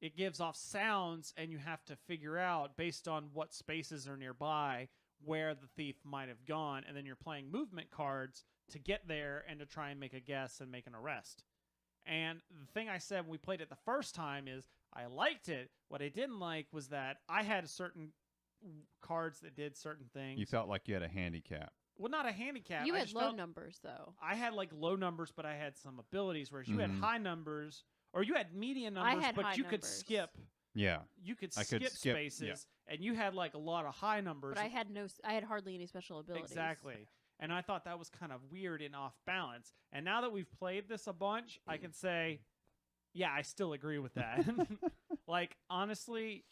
it gives off sounds, and you have to figure out based on what spaces are nearby where the thief might have gone, and then you're playing movement cards to get there and to try and make a guess and make an arrest. And the thing I said when we played it the first time is I liked it. What I didn't like was that I had certain cards that did certain things. You felt like you had a handicap. Well, not a handicap. You I had just low felt numbers though. I had like low numbers, but I had some abilities, whereas you had high numbers, or you had median numbers, had but high you could numbers. skip. Yeah. You could I skip could skip, spaces, yeah. and you had like a lot of high numbers. But I had hardly any special abilities. Exactly. And I thought that was kind of weird and off balance. And now that we've played this a bunch, I can say, yeah, I still agree with that. Like, honestly,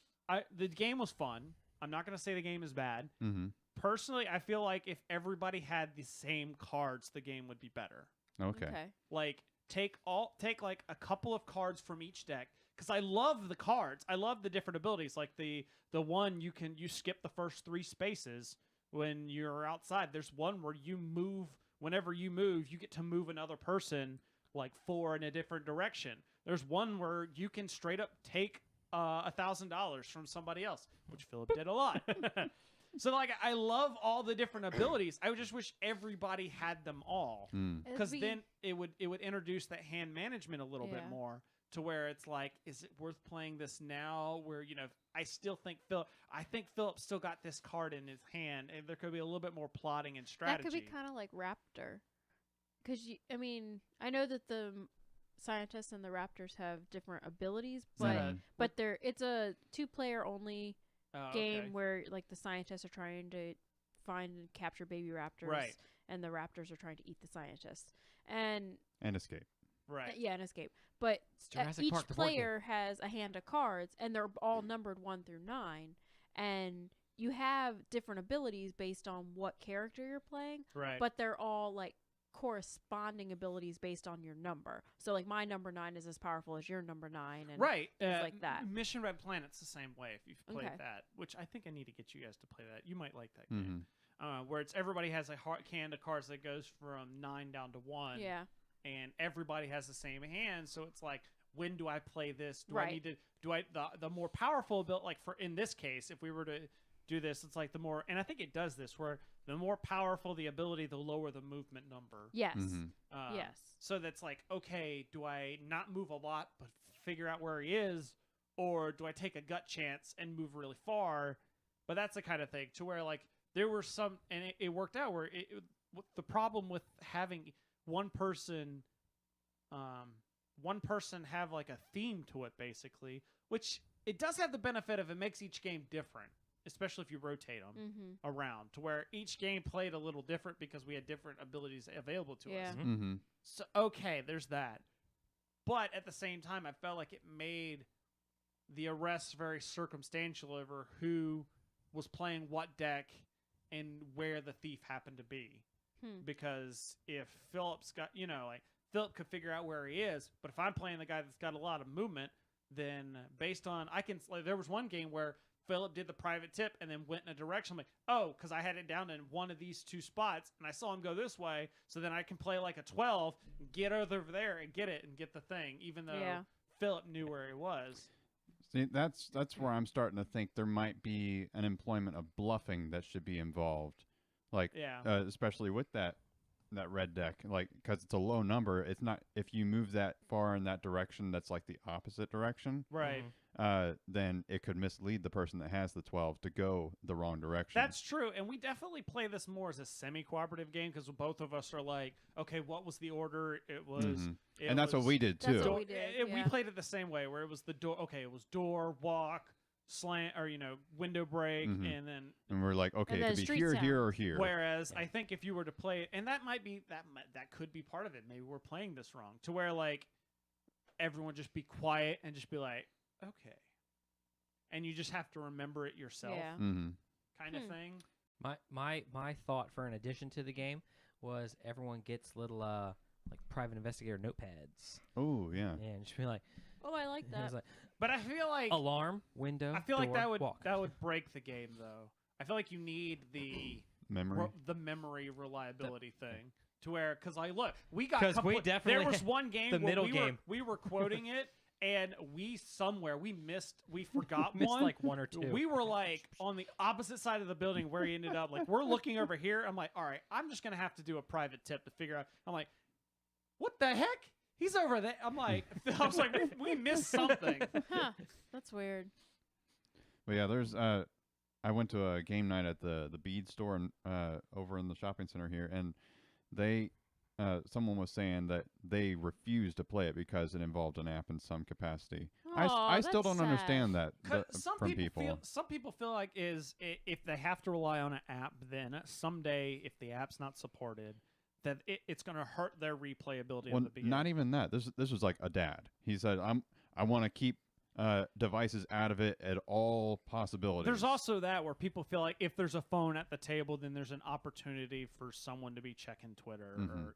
the game was fun. I'm not going to say the game is bad. Mm-hmm. Personally, I feel like if everybody had the same cards, the game would be better. Okay. Like, take like a couple of cards from each deck, because I love the cards. I love the different abilities. Like the one you skip the first 3 spaces when you're outside. There's one where you move. Whenever you move, you get to move another person like 4 in a different direction. There's one where you can straight up take $1,000 from somebody else, which Philip did a lot. So like, I love all the different abilities. I just wish everybody had them all, because then it would introduce that hand management a little bit more, to where it's like, is it worth playing this now? Where I still think Philip still got this card in his hand, and there could be a little bit more plotting and strategy. That could be kind of like Raptor, because I know that the scientists and the Raptors have different abilities, but it's a 2-player only game where like the scientists are trying to find and capture baby raptors, right, and the raptors are trying to eat the scientists and escape. Right. Yeah, and escape. But Jurassic each Park, the board game. player has a hand of cards, and they're all numbered 1 through 9, and you have different abilities based on what character you're playing. Right. But they're all like corresponding abilities based on your number. So like my number 9 is as powerful as your number 9, and right, things like that. Mission Red Planet's the same way. If you've played Okay. that, which I think I need to get you guys to play that. You might like that Mm-hmm. game. Where it's everybody has a can of cards that goes from 9 down to 1. Yeah. And everybody has the same hand, so it's like, when do I play this? Do Right. I need to? Do I the more powerful ability? Like for in this case, if we were to do this, it's like the more, and I think it does this, where the more powerful the ability, the lower the movement number. Yes. Mm-hmm. Yes. So that's like, okay, do I not move a lot but figure out where he is, or do I take a gut chance and move really far? But that's the kind of thing to where like there were some, and it worked out where the problem with having one person have like a theme to it, basically, which it does have the benefit of, it makes each game different, especially if you rotate them around, to where each game played a little different because we had different abilities available to us. Mm-hmm. So, okay, there's that. But at the same time, I felt like it made the arrests very circumstantial over who was playing what deck and where the thief happened to be. Because if Philip's got, like, Philip could figure out where he is, but if I'm playing the guy that's got a lot of movement, then based on, there was one game where Philip did the private tip and then went in a direction. I'm like, oh, because I had it down in one of these 2 spots, and I saw him go this way, so then I can play like a 12, get over there and get it and get the thing, even though Philip knew where he was. See, that's where I'm starting to think there might be an employment of bluffing that should be involved. Like, especially with that that red deck, like, because it's a low number. It's not, if you move that far in that direction, that's like the opposite direction. Right. Then it could mislead the person that has the 12 to go the wrong direction. That's true, and we definitely play this more as a semi-cooperative game because both of us are like, okay, what was the order? It was, and that's what we did too. That's what we did. We played it the same way, where it was the door. Okay, it was door, walk, slant, or window break, and then. And we're like, okay, And it then could be street here, sound. here, or here. Whereas I think if you were to play it, and that might be that could be part of it. Maybe we're playing this wrong, to where like everyone just be quiet and just be like, okay. And you just have to remember it yourself, kind of thing. My thought for an addition to the game was everyone gets little like private investigator notepads. Oh yeah. And just be like, Oh, I like that. like But I feel like alarm, window. I feel like door, walk. that would break the game though. I feel like you need the Memory. reliability thing to where look, we got 'Cause we definitely there was one game the where middle game. we were quoting it. And we forgot Missed one. like one or two. We were like on the opposite side of the building where he ended up. Like we're looking over here. I'm like, all right, I'm just gonna have to do a private tip to figure out. I'm like, what the heck? He's over there. I'm like, I was like, we missed something. Huh. That's weird. But yeah, there's I went to a game night at the bead store over in the shopping center here, and they. Someone was saying that they refused to play it because it involved an app in some capacity. I still don't understand that from people. Some people feel like if they have to rely on an app, then someday if the app's not supported, that it's going to hurt their replayability. Well, of the beginning. not even that. This was like a dad. He said, I want to keep devices out of it at all possibilities. There's also that where people feel like if there's a phone at the table, then there's an opportunity for someone to be checking Twitter or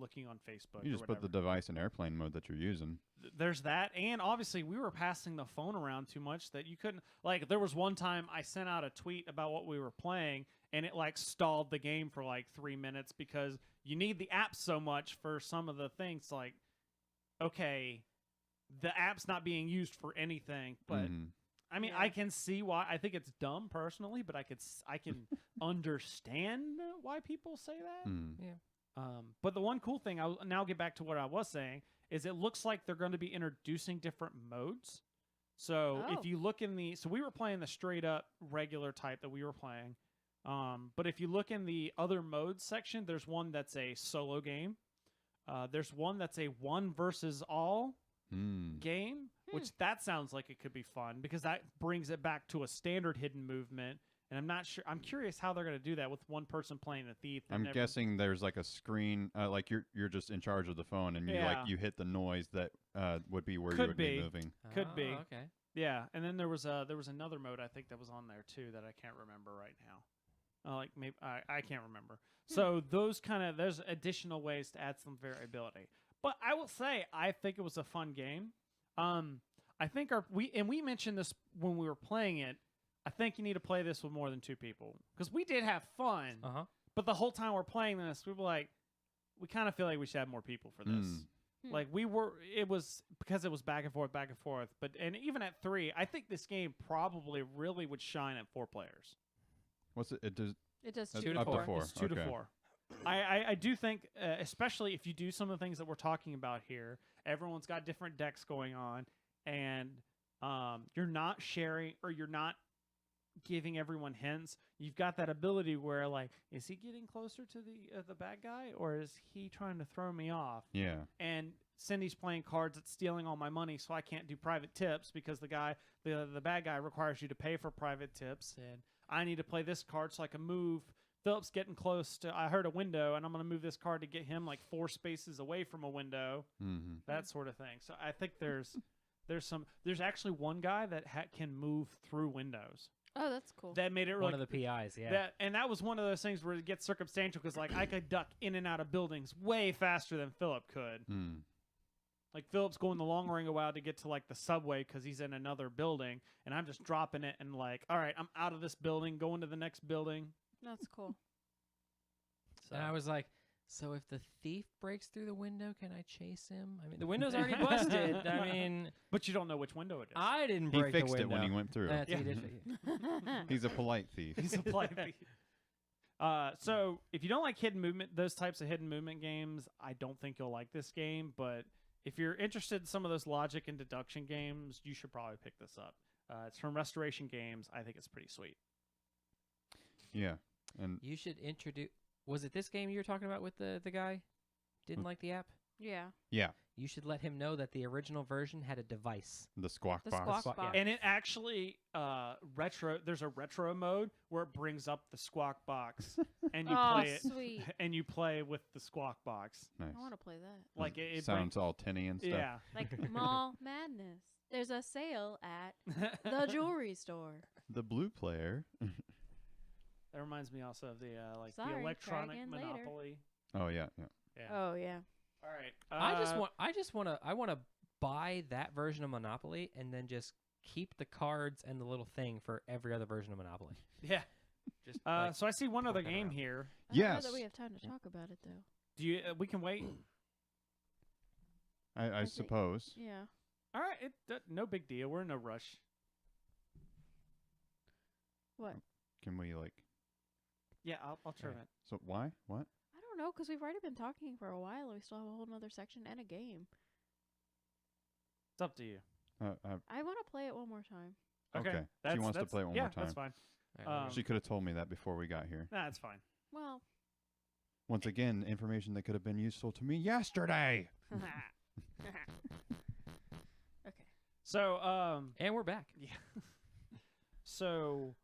looking on Facebook. You just put the device in airplane mode that you're using. There's that, and obviously we were passing the phone around too much that you couldn't. Like there was one time I sent out a tweet about what we were playing, and it like stalled the game for like 3 minutes because you need the app so much for some of the things. Like, okay. The app's not being used for anything, but I mean, I can see why. I think it's dumb personally, but I can understand why people say that. Yeah. But the one cool thing, I'll now get back to what I was saying, is it looks like they're going to be introducing different modes. So if you look in so we were playing the straight up regular type that we were playing. But if you look in the other modes section, there's one that's a solo game. There's one that's a one versus all game, which that sounds like it could be fun because that brings it back to a standard hidden movement. And I'm not sure. I'm curious how they're going to do that with one person playing the thief. I'm guessing there's like a screen, like you're just in charge of the phone, and you hit the noise that would be where you would be moving. Could be. Okay. Yeah, and then there was another mode I think that was on there too that I can't remember right now. Like maybe I can't remember. So there's additional ways to add some variability. But I will say, I think it was a fun game. I think we mentioned this when we were playing it. I think you need to play this with more than 2 people because we did have fun. But the whole time we're playing this, we were like, we kind of feel like we should have more people for this. Like it was because it was back and forth. But even at 3, I think this game probably really would shine at 4 players. What's it? It does 2 up to 4. to 4. It's 2 to 4. I do think, especially if you do some of the things that we're talking about here, everyone's got different decks going on, and you're not sharing or you're not giving everyone hints. You've got that ability where, like, is he getting closer to the bad guy, or is he trying to throw me off? Yeah. And Cindy's playing cards that's stealing all my money, so I can't do private tips because the bad guy requires you to pay for private tips, and I need to play this card so I can move. Philip's getting close to. I heard a window, and I'm going to move this card to get him like 4 spaces away from a window. That sort of thing. So I think there's actually one guy that can move through windows. Oh, that's cool. That made it really one of the PIs. Yeah. And that was one of those things where it gets circumstantial because like I could duck in and out of buildings way faster than Philip could. Like Philip's going the long ring a while to get to like the subway because he's in another building, and I'm just dropping it and like, all right, I'm out of this building, going to the next building. That's cool. And I was like, so if the thief breaks through the window, can I chase him? I mean, the window's already busted. I mean, but you don't know which window it is. I didn't He break the window. fixed it when he went through. That's Yeah. he did. He's a polite thief. He's a polite thief. So if you don't like hidden movement, those types of hidden movement games, I don't think you'll like this game. But if you're interested in some of those logic and deduction games, you should probably pick this up. It's from Restoration Games. I think it's pretty sweet. Yeah, and You should introduce. Was it this game you were talking about with the guy? Didn't like the app? Yeah. yeah, You should let him know that the original version had a device. the squawk The box. squawk Squawk- box. And it actually there's a retro mode where it brings up the squawk box and you Oh, play it sweet. and you play with the squawk box. Nice. I want to play that. Like it sounds all tinny and stuff. yeah. Like Mall Madness. There's a sale at the jewelry store. The blue player. That reminds me also of the the Sorry, try electronic again later. Monopoly. Oh yeah, yeah. Yeah. Oh yeah. All right. I want to buy that version of Monopoly and then just keep the cards and the little thing for every other version of Monopoly. Yeah. Just So I see one other that game around. here. I don't know Yes. that we have time to talk about it though. Do you? We can wait. I think- suppose. Yeah. All right. No big deal. We're in no rush. What? Can we like? Yeah, I'll trim Alright. it. So why? What? I don't know because we've already been talking for a while and we still have a whole nother section and a game. It's up to you. I want to play it one more time. Okay. She wants to play it one more time. That's fine. All right, She could have told me that before we got here. Nah, it's fine. Well, Once again, information that could have been useful to me yesterday. okay. So and we're back. yeah. So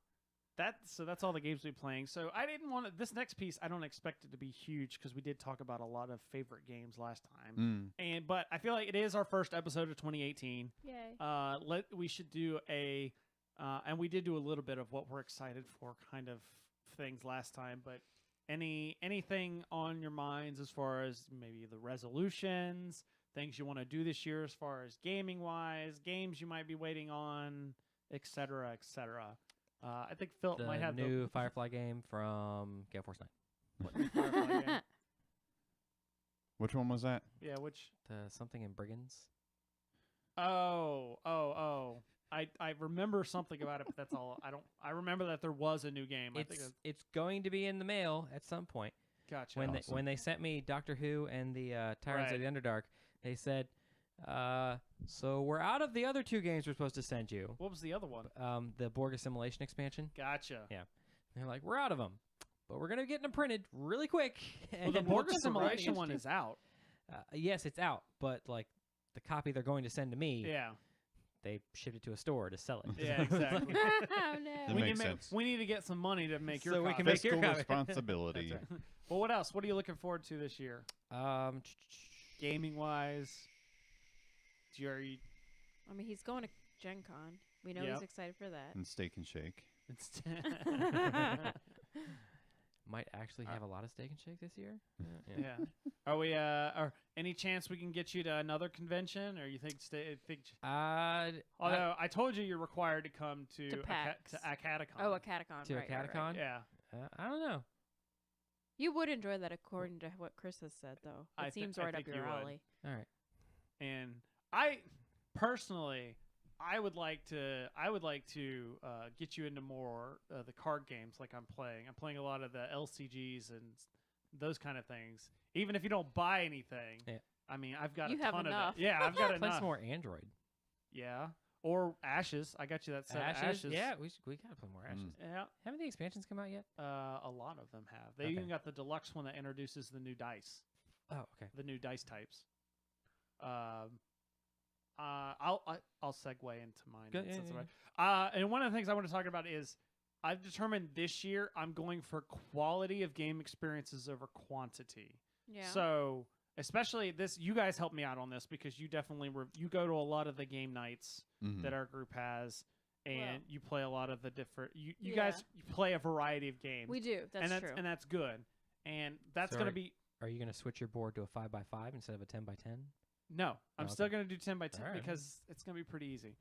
that's all the games we're playing. So I didn't want this next piece. I don't expect it to be huge because we did talk about a lot of favorite games last time. But I feel like it is our first episode of 2018. Yay. We should do a and we did do a little bit of what we're excited for kind of things last time, but anything on your minds as far as maybe the resolutions, things you want to do this year as far as gaming wise, games you might be waiting on, etc., etc. I think Philip The might have new Firefly game from Gale Force 9. the Firefly game. Which one was that? Yeah, which The something in Brigands. oh. I remember something about it, but that's all. I remember that there was a new game. I think It's going to be in the mail at some point. gotcha. When they sent me Doctor Who and the Tyrants of Right. the Underdark, they said, so we're out of the other two games we're supposed to send you. What was the other one? The Borg Assimilation expansion. Gotcha. Yeah. They're like, we're out of them, but we're gonna get them printed really quick. Well, the and Borg we'll just provide Assimilation it one to is out. you. Yes, it's out, but like the copy they're going to send to me, Yeah. they shipped it to a store to sell it. Yeah, exactly. Oh no. That we, makes need sense. we need to get some money to make your So we copy. can make your Fiscal copy. responsibility. That's right. Well, what else? What are you looking forward to this year? Gaming wise? Are you I mean, he's going to Gen Con. We know Yep. he's excited for that. And Steak and Shake. Might actually have a lot of Steak and Shake this year. Yeah. Are we? Are any chance we can get you to another convention, or you think? Although I told you you're required to come to PAX. a Catacon. Oh, a Catacon. To a right, right, right. Catacon? Yeah. I don't know. You would enjoy that according to what Chris has said, though. It I seems I right up think your you would. alley. All right. And I personally, I would like to get you into more the card games like I'm playing. I'm playing a lot of the LCGs and those kind of things. Even if you don't buy anything, Yeah. I mean, I've got You a have ton enough. of it. Yeah, I've got Play enough. some more Android. Yeah, or Ashes. I got you that set. of Ashes. Yeah, we gotta play more Ashes. Yeah. Haven't the expansions come out yet? A lot of them have. They Okay. even got the deluxe one that introduces the new dice, Oh, okay. the new dice types. I'll segue into mine. Go- since yeah, I'm and one of the things I want to talk about is I've determined this year I'm going for quality of game experiences over quantity. Yeah. So especially this, you guys help me out on this because you definitely you go to a lot of the game nights Mhm. that our group has, and Well- you play a lot of the different. You Yeah. guys play a variety of games. we do. That's true. And that's good. And that's So going are- to be Are you gonna switch your board to a 5x5 instead of a 10x10? no. I'm Oh, still okay. going to do 10 by 10 All right. because it's going to be pretty easy.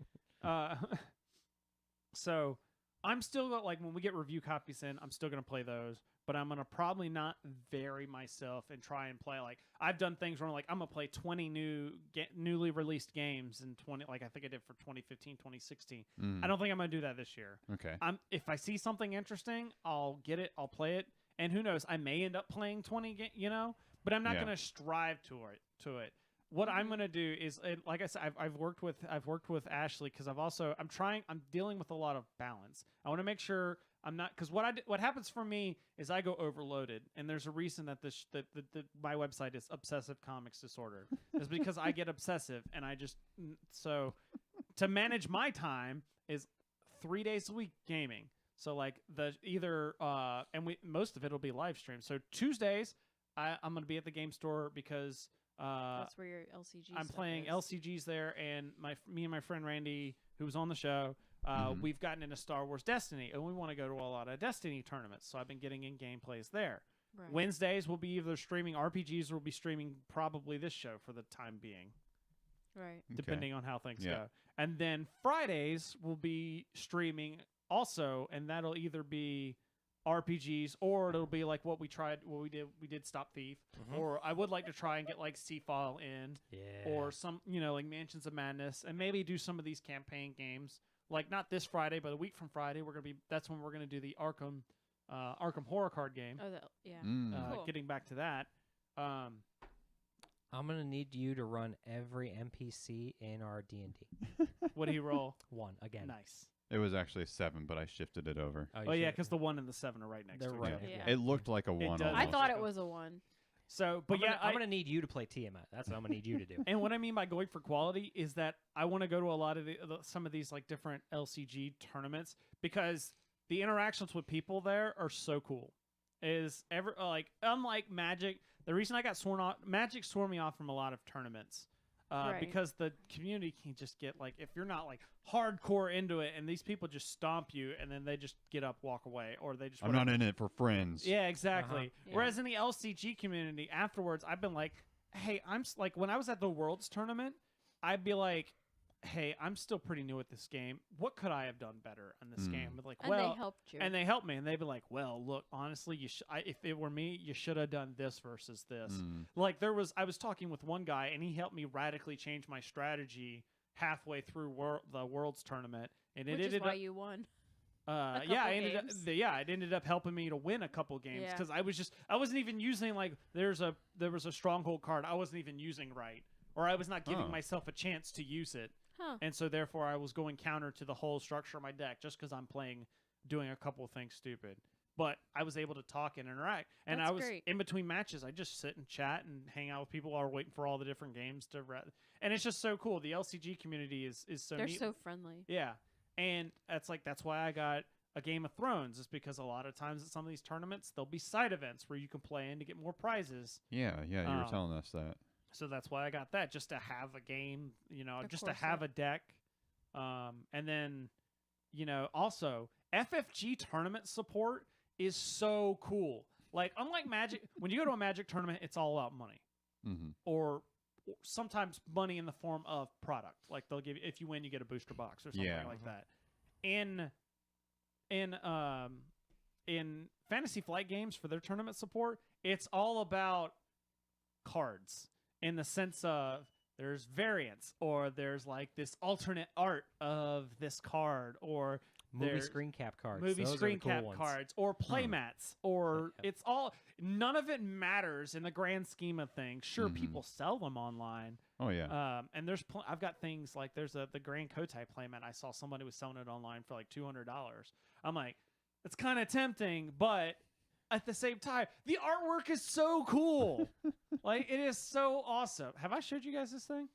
So I'm still like when we get review copies in, I'm still going to play those, but I'm going to probably not vary myself and try and play like I've done things where I'm like I'm going to play 20 newly released games in 20 like I think I did for 2015, 2016. Mm. I don't think I'm going to do that this year. Okay. If I see something interesting, I'll get it, I'll play it, and who knows, I may end up playing 20 but I'm not Yeah. going to strive to it. What I'm going to do is, like I said, I've worked with Ashley, because I'm dealing with a lot of balance. I want to make sure I'm not, because what happens for me is I go overloaded, and there's a reason that my website is Obsessive Comics Disorder. It's because I get obsessive, and so to manage my time is 3 days a week gaming. So like most of it will be live streamed. So Tuesdays I'm going to be at the game store because That's where your LCG. I'm stuff playing is. LCGs there, and me and my friend Randy, who was on the show, Mhm. we've gotten into Star Wars Destiny, and we want to go to a lot of Destiny tournaments. So I've been getting in gameplays there. Right. Wednesdays will be either streaming RPGs, or we'll be streaming probably this show for the time being, Right. depending on how things Yeah. go. And then Fridays will be streaming also, and that'll either be RPGs, or it'll be like what we did Stop Thief, or I would like to try and get like Seafall in, Yeah. or some, like Mansions of Madness, and maybe do some of these campaign games. Like not this Friday, but a week from Friday, that's when we're gonna do the Arkham horror card game. Oh, yeah. Cool. Getting back to that, I'm gonna need you to run every NPC in our D&D. what do you roll? 1 again. Nice. It was actually 7, but I shifted it over. Oh yeah, because the 1 and the 7 are right next They're to each right. other. Yeah. It looked like a 1. does. I almost. thought it was a 1. So, but I'm gonna need you to play Tiamat. That's what I'm gonna need you to do. And what I mean by going for quality is that I want to go to a lot of some of these like different LCG tournaments, because the interactions with people there are so cool. Unlike Magic, the reason I got Magic swore me off from a lot of tournaments. Right. Because the community can just get like, if you're not like hardcore into it, and these people just stomp you, and then they just get up, walk away, or they just I'm not in it for friends. Yeah, exactly. Yeah. Whereas in the LCG community, afterwards, I've been like, hey, like when I was at the Worlds tournament, I'd be like, hey, I'm still pretty new at this game. What could I have done better in this game? But like, And well, they helped you. and they helped me, and they'd be like, well, look, honestly, if it were me, you should have done this versus this. Like I was talking with one guy, and he helped me radically change my strategy halfway through the Worlds tournament, and it Which is ended why up. you won. It ended up helping me to win a couple games, Yeah. because I wasn't even using like there was a stronghold card I wasn't even using right, or I was not giving myself a chance to use it. Huh. And so therefore I was going counter to the whole structure of my deck, just because I'm doing a couple of things stupid. But I was able to talk and interact. And That's I was great. in between matches, I just sit and chat and hang out with people while we're waiting for all the different games to and it's just so cool. The LCG community is so They're neat. so friendly. Yeah. And that's why I got a Game of Thrones, is because a lot of times at some of these tournaments there'll be side events where you can play in to get more prizes. Yeah, you were telling us that. So that's why I got that, just to have a game, Of just to course, have yeah. a deck. And then, also FFG tournament support is so cool. Like, unlike Magic, when you go to a Magic tournament, it's all about money, Mm-hmm. or sometimes money in the form of product. Like they'll give you, if you win, you get a booster box or something Yeah. like that. In Fantasy Flight Games, for their tournament support, it's all about cards, in the sense of there's variants, or there's like this alternate art of this card, or Movie there's screen cap cards. movie Those are the screen cool cap ones. cards, or playmats, or Yeah. it's all, none of it matters in the grand scheme of things. Sure, Mhm. people sell them online. Oh yeah. And there's I've got things like there's the Grand Kotai playmat. I saw somebody was selling it online for like $200. I'm like, it's kind of tempting, but at the same time, the artwork is so cool. Like, it is so awesome. Have I showed you guys this thing?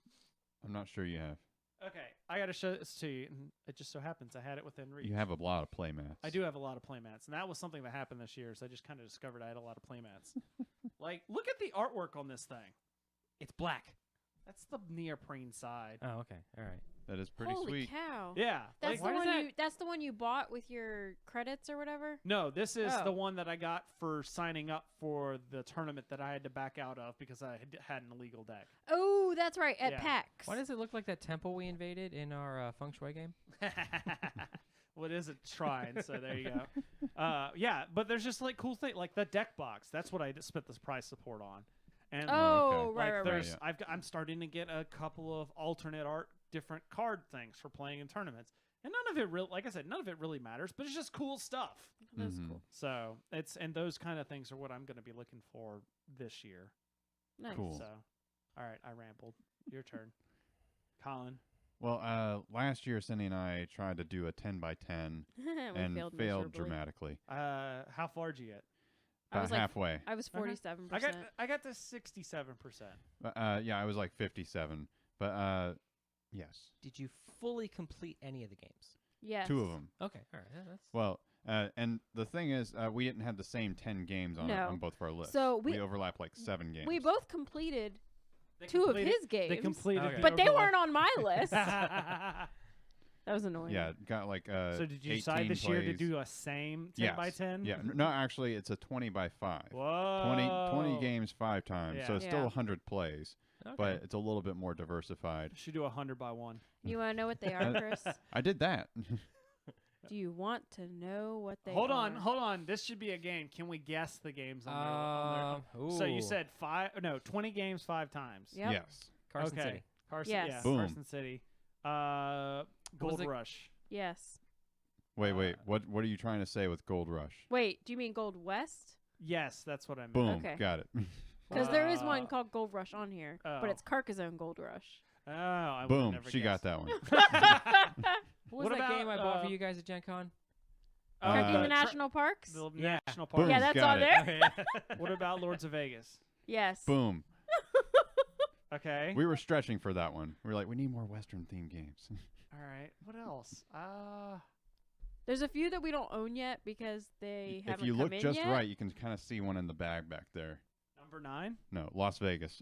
I'm not sure you have. Okay, I got to show this to you. And it just so happens I had it within reach. You have a lot of playmats. I do have a lot of playmats, and that was something that happened this year. So I just kind of discovered I had a lot of playmats. Like, look at the artwork on this thing. It's black. That's the neoprene side. Oh, okay. All right. That is pretty Holy sweet. cow! Yeah, That's like, the why does one that- you. That's the one you bought with your credits or whatever. no, this is Oh. the one that I got for signing up for the tournament that I had to back out of because I had an illegal deck. Oh, that's right. At Yeah. PAX. Why does it look like that temple we invaded in our feng shui game? What is it? Shrine. So there you go. Yeah, but there's just like cool thing, like the deck box. That's what I spent this prize support on. And Oh, okay. right, like right, right. there's, right. I'm starting to get a couple of alternate art, different card things for playing in tournaments. And none of it really, like I said, none of it really matters, but it's just cool stuff. That's Mhm. cool. So and those kind of things are what I'm going to be looking for this year. Nice. Cool. So, all right, I rambled. Your turn, Colin. Well, last year Cindy and I tried to do a 10 by 10 We and failed failed miserably. dramatically. How far did you get? I was About like, halfway. I was Okay. 47%. I got to 67%. Yeah, I was like 57. But yes, Did you fully complete any of the games? Yes. 2 of them. Okay, all right. That's Well, and the thing is, we didn't have the same 10 games on No. on both of our lists. So we we overlap like 7 games. we both completed They 2 of completed- his games. They completed, Okay. the but they overlap. weren't on my list. That was annoying. Yeah, got like So did you 18 decide this year to plays. do a same 10 by Yes. 10? Yeah, no, actually, it's a 20 by 5. Whoa. 20 games 5 times, so Yeah. it's still Yeah. 100 plays, okay. but it's a little bit more diversified. Should do 100 by 1. You want to know what they are, Chris? I did that. Do you want to know what they Hold are? on. This should be a game. Can we guess the games on there? So you ooh. said 20 games 5 times. Yep. Yes. Carson okay. City. Carson, Yes. yeah, Boom. Carson City. was Gold it? Rush. Yes. Wait. What are you trying to say with Gold Rush? Wait, do you mean Gold West? Yes, that's what I meant. Boom. Okay. Got it. Because there is Uh, one called Gold Rush on here, oh. but it's Carcassonne Gold Rush. Oh, I would've Boom. never She got guessed. that one. What was What that game I about, bought for you guys at Gen Con? Trekking Uh, the National Parks? The Yeah. National Boom. Park. Yeah, that's got on it. there. What about Lords of Vegas? Yes. Boom. Okay. We were stretching for that one. We were like, we need more Western themed games. All right. What else? There's a few that we don't own yet because they If haven't you come look in just yet. right, you can kind of see one in the bag back there. Number 9. No, Las Vegas.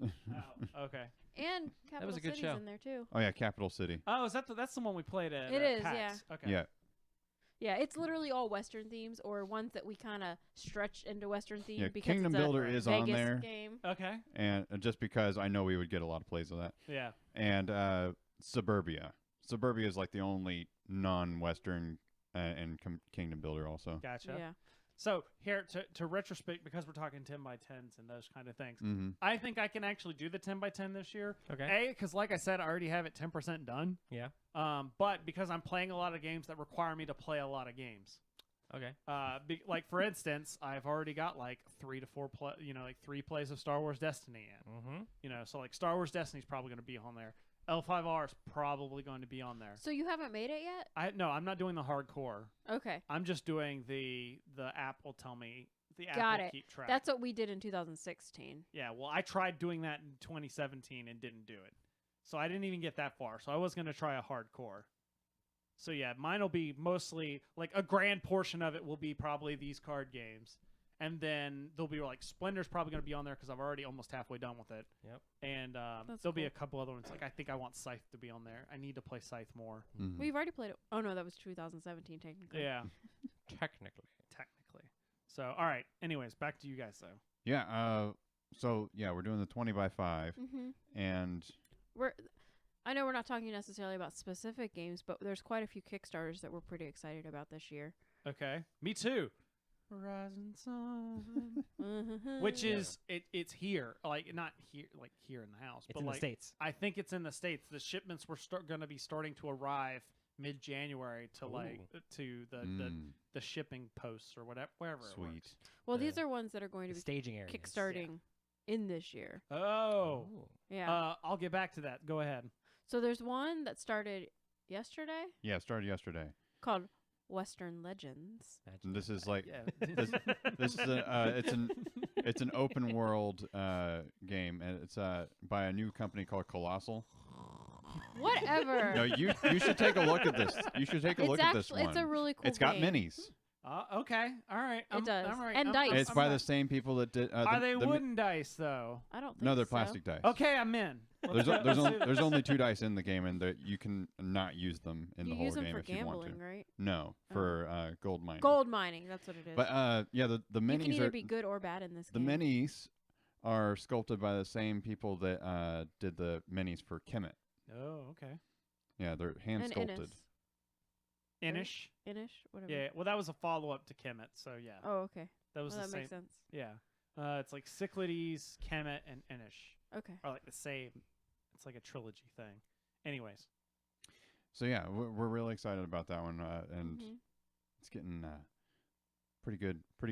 Oh, okay. And Capital was a good City's show. in there too. Oh yeah, Capital City. Oh, is that that's the one we played at? It is, PAX. yeah. Okay. Yeah. Yeah, it's literally all Western themes or ones that we kind of stretch into Western theme Yeah, because Kingdom it's a Builder is on Vegas there. game. Okay. And just because I know we would get a lot of plays of that. Yeah. And Suburbia. Suburbia is like the only non-Western and Kingdom Builder also. Gotcha. Yeah. So here to retrospect, because we're talking 10 by 10s and those kind of things, Mm-hmm. I think I can actually do the 10 by 10 this year. Okay. Because like I said, I already have it 10% done. Yeah. But because I'm playing a lot of games that require me to play a lot of games. Okay. Like for instance, I've already got like 3 to 4 like 3 plays of Star Wars Destiny in. Mm-hmm. So like Star Wars Destiny is probably going to be on there. L5R is probably going to be on there. So you haven't made it yet? No, I'm not doing the hardcore. Okay. I'm just doing the app will tell me, the app Got will it. keep track. That's what we did in 2016. Yeah, well, I tried doing that in 2017 and didn't do it. So I didn't even get that far. So I was going to try a hardcore. So yeah, mine will be mostly, like a grand portion of it will be probably these card games. And then there'll be like Splendor's probably going to be on there because I've already almost halfway done with it. Yep. And That's there'll be cool. a couple other ones. Like I think I want Scythe to be on there. I need to play Scythe more. Mm-hmm. We've already played it. Oh, no, that was 2017 technically. Yeah, Technically. technically. So, all right. Anyways, back to you guys though. Yeah. So yeah, we're doing the 20 by 5, Mm-hmm. and I know we're not talking necessarily about specific games, but there's quite a few Kickstarters that we're pretty excited about this year. Okay. Me too. Horizon Sun. Which is it's here, like not here, like here in the house, It's but in like the States. I think it's in the States. The shipments were going to be starting to arrive mid-January to to the shipping posts or whatever, wherever. It Sweet. works. Well, The- these are ones that are going to The be staging area. kickstarting in this year. Oh, Yeah. I'll get back to that. Go ahead. So there's one that started yesterday Yeah, started yesterday. called Western Legends. And this is like Yeah. this is it's an open world game, and it's by a new company called Colossal. Whatever. No, you should take a look at this. You should take a look at this one. It's a really cool It's got game. minis. Okay. All right. It does. I'm right. And I'm- dice. I'm- It's I'm by not- the same people that did. Are they the wooden dice though? I don't think No, they're so. plastic dice. Okay, I'm in. There's only 2 dice in the game, and you can not use them in You the whole use them game for if you want to. gambling, right? No, Oh. for gold mining. Gold mining, that's what it is. But yeah, the you minis can either are be good or bad in this the game. minis are sculpted by the same people that did the minis for Kemet. Oh, okay. Yeah, they're hand And sculpted. Inish. Inish, whatever. Yeah. Well, that was a follow-up to Kemet, so yeah. Oh, okay. That was Well, the that same. makes sense. Yeah. It's like Cyclades, Kemet, and Inish Okay. are like the same. It's like a trilogy thing. Anyways. So yeah, we're really excited about that one, and Mhm. it's getting pretty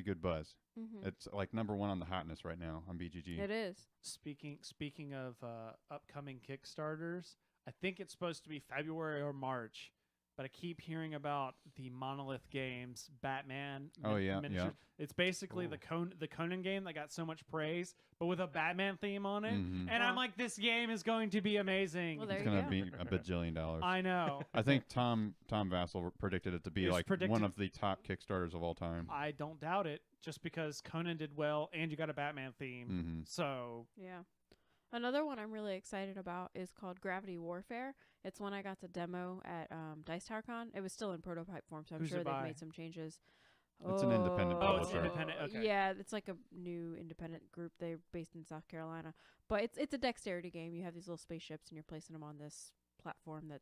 good buzz. Mhm. It's like #1 on the hotness right now on BGG. It is. Speaking of upcoming Kickstarters, I think it's supposed to be February or March, but I keep hearing about the Monolith Games Batman. Oh, yeah, miniature. yeah. It's basically Ooh. the Conan game that got so much praise, but with a Batman theme on it. Mhm. And I'm Wow. like, this game is going to be amazing. Well, there It's you gonna go. be a bajillion dollars. I know. I think Tom Vassell predicted it to be It's like predicted- one of the top Kickstarters of all time. I don't doubt it, just because Conan did well, and you got a Batman theme. Mm-hmm. So Yeah. Another one I'm really excited about is called Gravity Warfare. It's one I got to demo at Dice Tower Con. It was still in prototype form, so I'm Who's sure it they've by? made some changes. It's an independent Oh, it's publisher. independent, okay. Yeah, it's like a new independent group. They're based in South Carolina. But it's a dexterity game. You have these little spaceships and you're placing them on this platform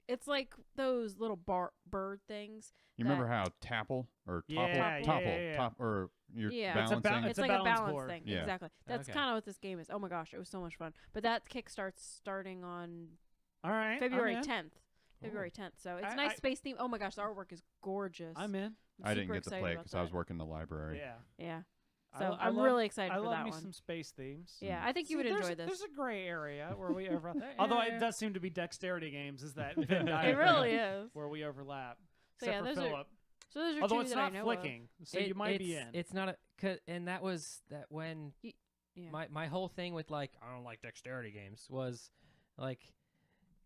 it's like those little bird things. You remember how Tapple or Yeah, Topple, yeah. Top or you're Yeah. It's a balancing? It's It's like a balance balance board. thing. Yeah. Exactly. That's Okay. kind of what this game is. Oh my gosh, it was so much fun. But that kickstarts starting on all right, February I'm in. 10th. February 10th. So it's I- a nice I- space theme. Oh my gosh, the artwork is gorgeous. I'm in. I didn't super get to excited play it about because I was that. working in the library. Yeah. Yeah. I So lo- I I'm love- really excited I for love that me one. some space themes. Yeah, I think you See, would there's enjoy a, this. There's a gray area where we overlap. Yeah, Although yeah. it does seem to be dexterity games. Is that Venn It diagram really is. where we overlap? So Except yeah, for those are Philip. So those are Although two it's that I not know flicking, so you might be in. It's not and that was that when of. Yeah. my whole thing with like I don't like dexterity games was like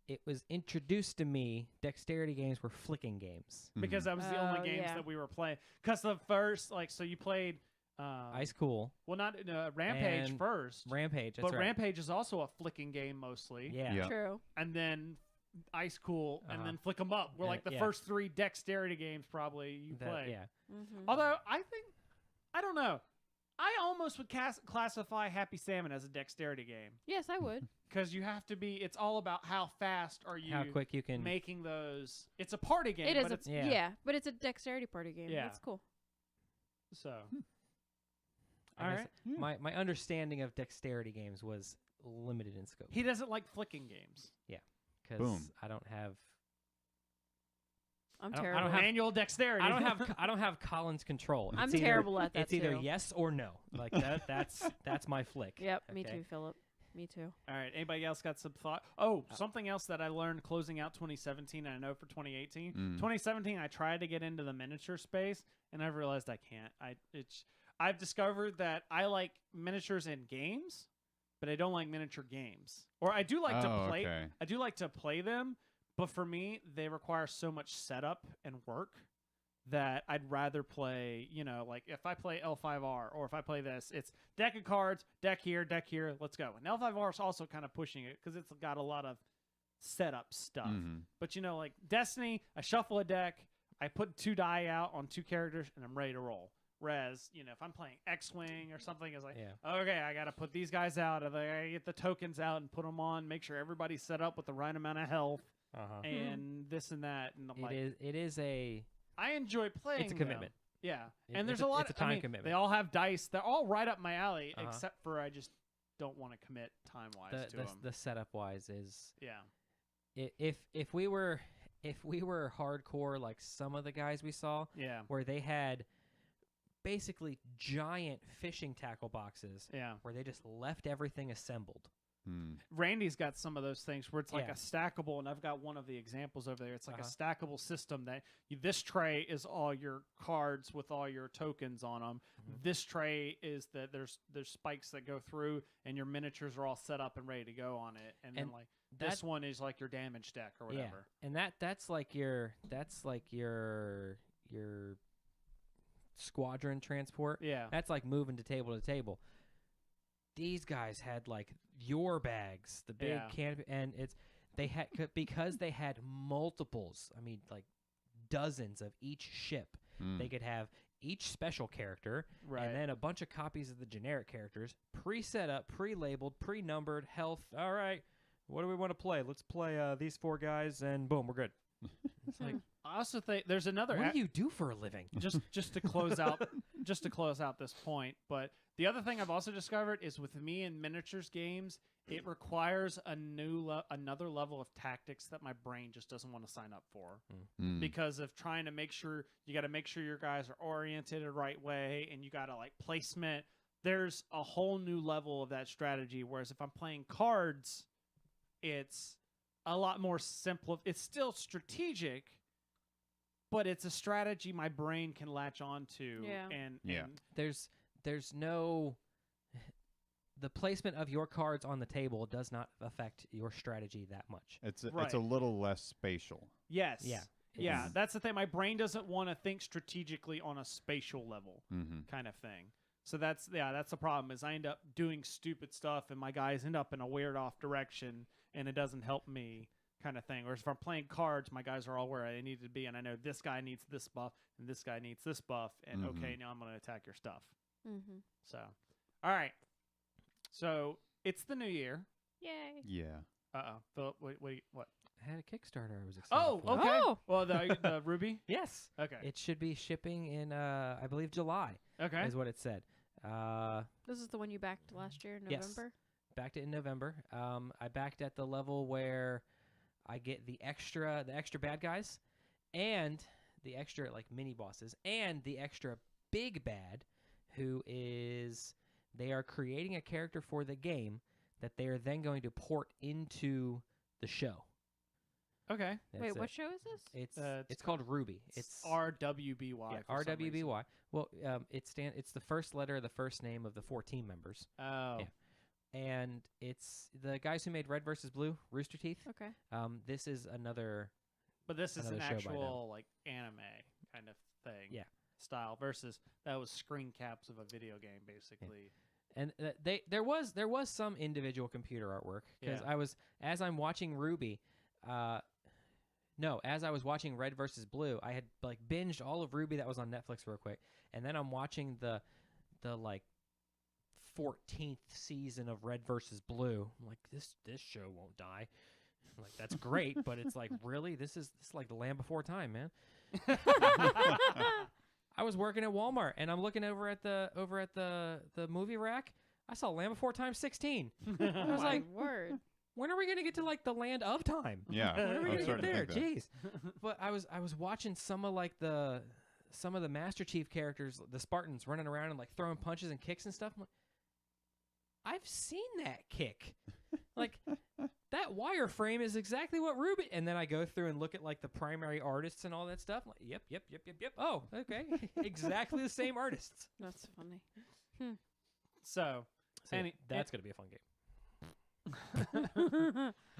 it was introduced to me dexterity games were flicking games. because that was the Oh, only games yeah. that we were playing. Because the first, so you played Ice Cool, well, not Rampage and first, Rampage, that's but right. Rampage is also a flicking game mostly. Yeah. Yeah. True. And then Ice Cool, and Uh-huh. then Flick 'em Up were like the yeah. first 3 dexterity games probably you That- play. yeah. Mm-hmm. Although I don't know. I almost would classify Happy Salmon as a dexterity game Yes, I would. because you have to be. It's all about how fast are you How quick you can making those. It's a party game. It is but a it's, Yeah. but it's a dexterity party game. Yeah. That's cool. so. I All guess right. my understanding of dexterity games was limited in scope He doesn't like flicking games. because Boom. I don't have I'm I don't terrible. have- Manual dexterity. I don't have Collins control. I'm It's either- terrible at that It's either too. yes or no. Like that's my flick. Yep, me Okay. too, Philip. Me too. All right. Anybody else got some thought? Oh, something else that I learned closing out 2017, and I know for 2018. 2017, I tried to get into the miniature space, and I've realized I can't. I've discovered that I like miniatures in games, but I don't like miniature games. Or I do like to play. Okay. I do like to play them, but for me, they require so much setup and work that I'd rather play, like if I play L5R or if I play this, it's deck of cards, deck here, let's go. And L5R is also kind of pushing it because it's got a lot of setup stuff. Mhm. But like Destiny, I shuffle a deck, I put 2 die out on 2 characters, and I'm ready to roll. Whereas, if I'm playing X-Wing or something, it's like, Yeah. okay, I got to put these guys out. I gotta get the tokens out and put them on, make sure everybody's set up with the right amount of health Uh-huh. and this and that. And I'm like, It is a I enjoy playing. it's a them. commitment. Yeah, It- and there's it's a lot. it's a time commitment. They all have dice. They're all right up my alley, Uh-huh. except for I just don't want to commit time wise to them. The setup wise is Yeah, if we were hardcore like some of the guys we saw yeah, where they had basically giant fishing tackle boxes yeah. where they just left everything assembled. Mm. Randy's got some of those things where it's like Yeah. a stackable, and I've got one of the examples over there. It's like Uh-huh. a stackable system that this tray is all your cards with all your tokens on them. Mhm. This tray is that there's spikes that go through, and your miniatures are all set up and ready to go on it. And then And like this that- one is like your damage deck or whatever. Yeah, and that's like your squadron transport. Yeah, That's like moving to table. These guys had like your bags, the big Yeah. canopy, and because they had multiples. I mean, like dozens of each ship. Mm. They could have each special character, right. and then a bunch of copies of the generic characters, pre-set up, pre-labeled, pre-numbered, health. All right, what do we want to play? Let's play these 4 guys, and boom, we're good. It's like, I also think there's another. what do you do for a living? just to close out just to close out this point, but the other thing I've also discovered is with me in miniatures games, it requires another level of tactics that my brain just doesn't want to sign up for because of trying to make sure you got to make sure your guys are oriented the right way, and you got to like placement. There's a whole new level of that strategy. Whereas if I'm playing cards, it's a lot more simple. It's still strategic, but it's a strategy my brain can latch on to. Yeah. And There's no the placement of your cards on the table does not affect your strategy that much. It's Right. a little less spatial. yes. Yeah. Yeah, It's- that's the thing. My brain doesn't want to think strategically on a spatial level Mm-hmm. kind of thing. So that's the problem is I end up doing stupid stuff and my guys end up in a weird off direction and it doesn't help me kind of thing. Whereas if I'm playing cards, my guys are all where I need to be and I know this guy needs this buff and this guy needs this buff and okay, now I'm going to attack your stuff. Mm-hmm. So, all right. So it's the new year. Yay. Yeah. Philip, what? I had a Kickstarter I was excited Oh, for. okay. Oh. Well, the Ruby. Yes. Okay. It should be shipping in, I believe, July Okay. is what it said. This is the one you backed last year in Yes. November? Backed it in November. I backed at the level where I get the extra bad guys and the extra like mini bosses and the extra big bad who is they are creating a character for the game that they are then going to port into the show. Okay. That's Wait, it. what show is this? It's called Ruby. It's RWBY. yeah, for some reason. RWBY. Well, it's the first letter of the first name of the 4 team members. Oh. Yeah. And it's the guys who made Red versus Blue, Rooster Teeth. Okay. This is another But this is an Another show by them. actual like anime kind of thing. Yeah. Style versus that was screen caps of a video game basically. and there was some individual computer artwork because Yeah. as I'm watching Ruby, as I was watching Red versus Blue, I had like binged all of Ruby that was on Netflix real quick, and then I'm watching the like 14th season of Red versus Blue. I'm like, this show won't die. I'm like, that's great, but it's like, really, this is like the Land Before Time, man. I was working at Walmart and I'm looking over at the movie rack. I saw Land Before Time 16. I was like, word. when are we gonna get to like the Land of Time? Yeah. When are we I was gonna get starting to there? think that. Jeez. But I was watching some of the Master Chief characters, the Spartans, running around and like throwing punches and kicks and stuff. I'm like, I've seen that kick. Like that wireframe is exactly what Ruby. And then I go through and look at like the primary artists and all that stuff. I'm like, yep. Oh, okay, exactly the same artists. That's funny. So So Any- that's gonna be a fun game.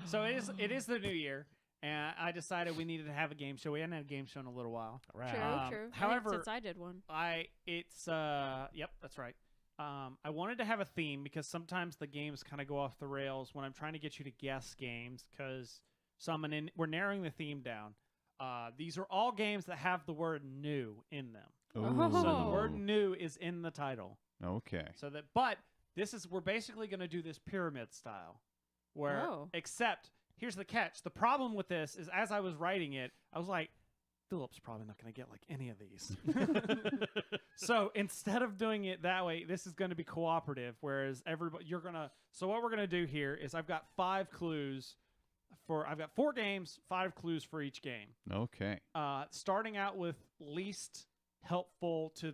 so it is the new year and I decided we needed to have a game show. We hadn't had a game show in a little while. Right. True. However, since I did one. Yep, that's right. I wanted to have a theme because sometimes the games kind of go off the rails when I'm trying to get you to guess games because we're narrowing the theme down. These are all games that have the word new in them. Oh. So the Oh. word new is in the title. Okay. But we're basically going to do this pyramid style where, Oh. except here's the catch. The problem with this is as I was writing it, I was like, Philip's probably not going to get like any of these. So instead of doing it that way, this is going to be cooperative. Whereas so what we're going to do here is I've got 5 clues I've got 4 games, 5 clues for each game. Okay. Starting out with least helpful to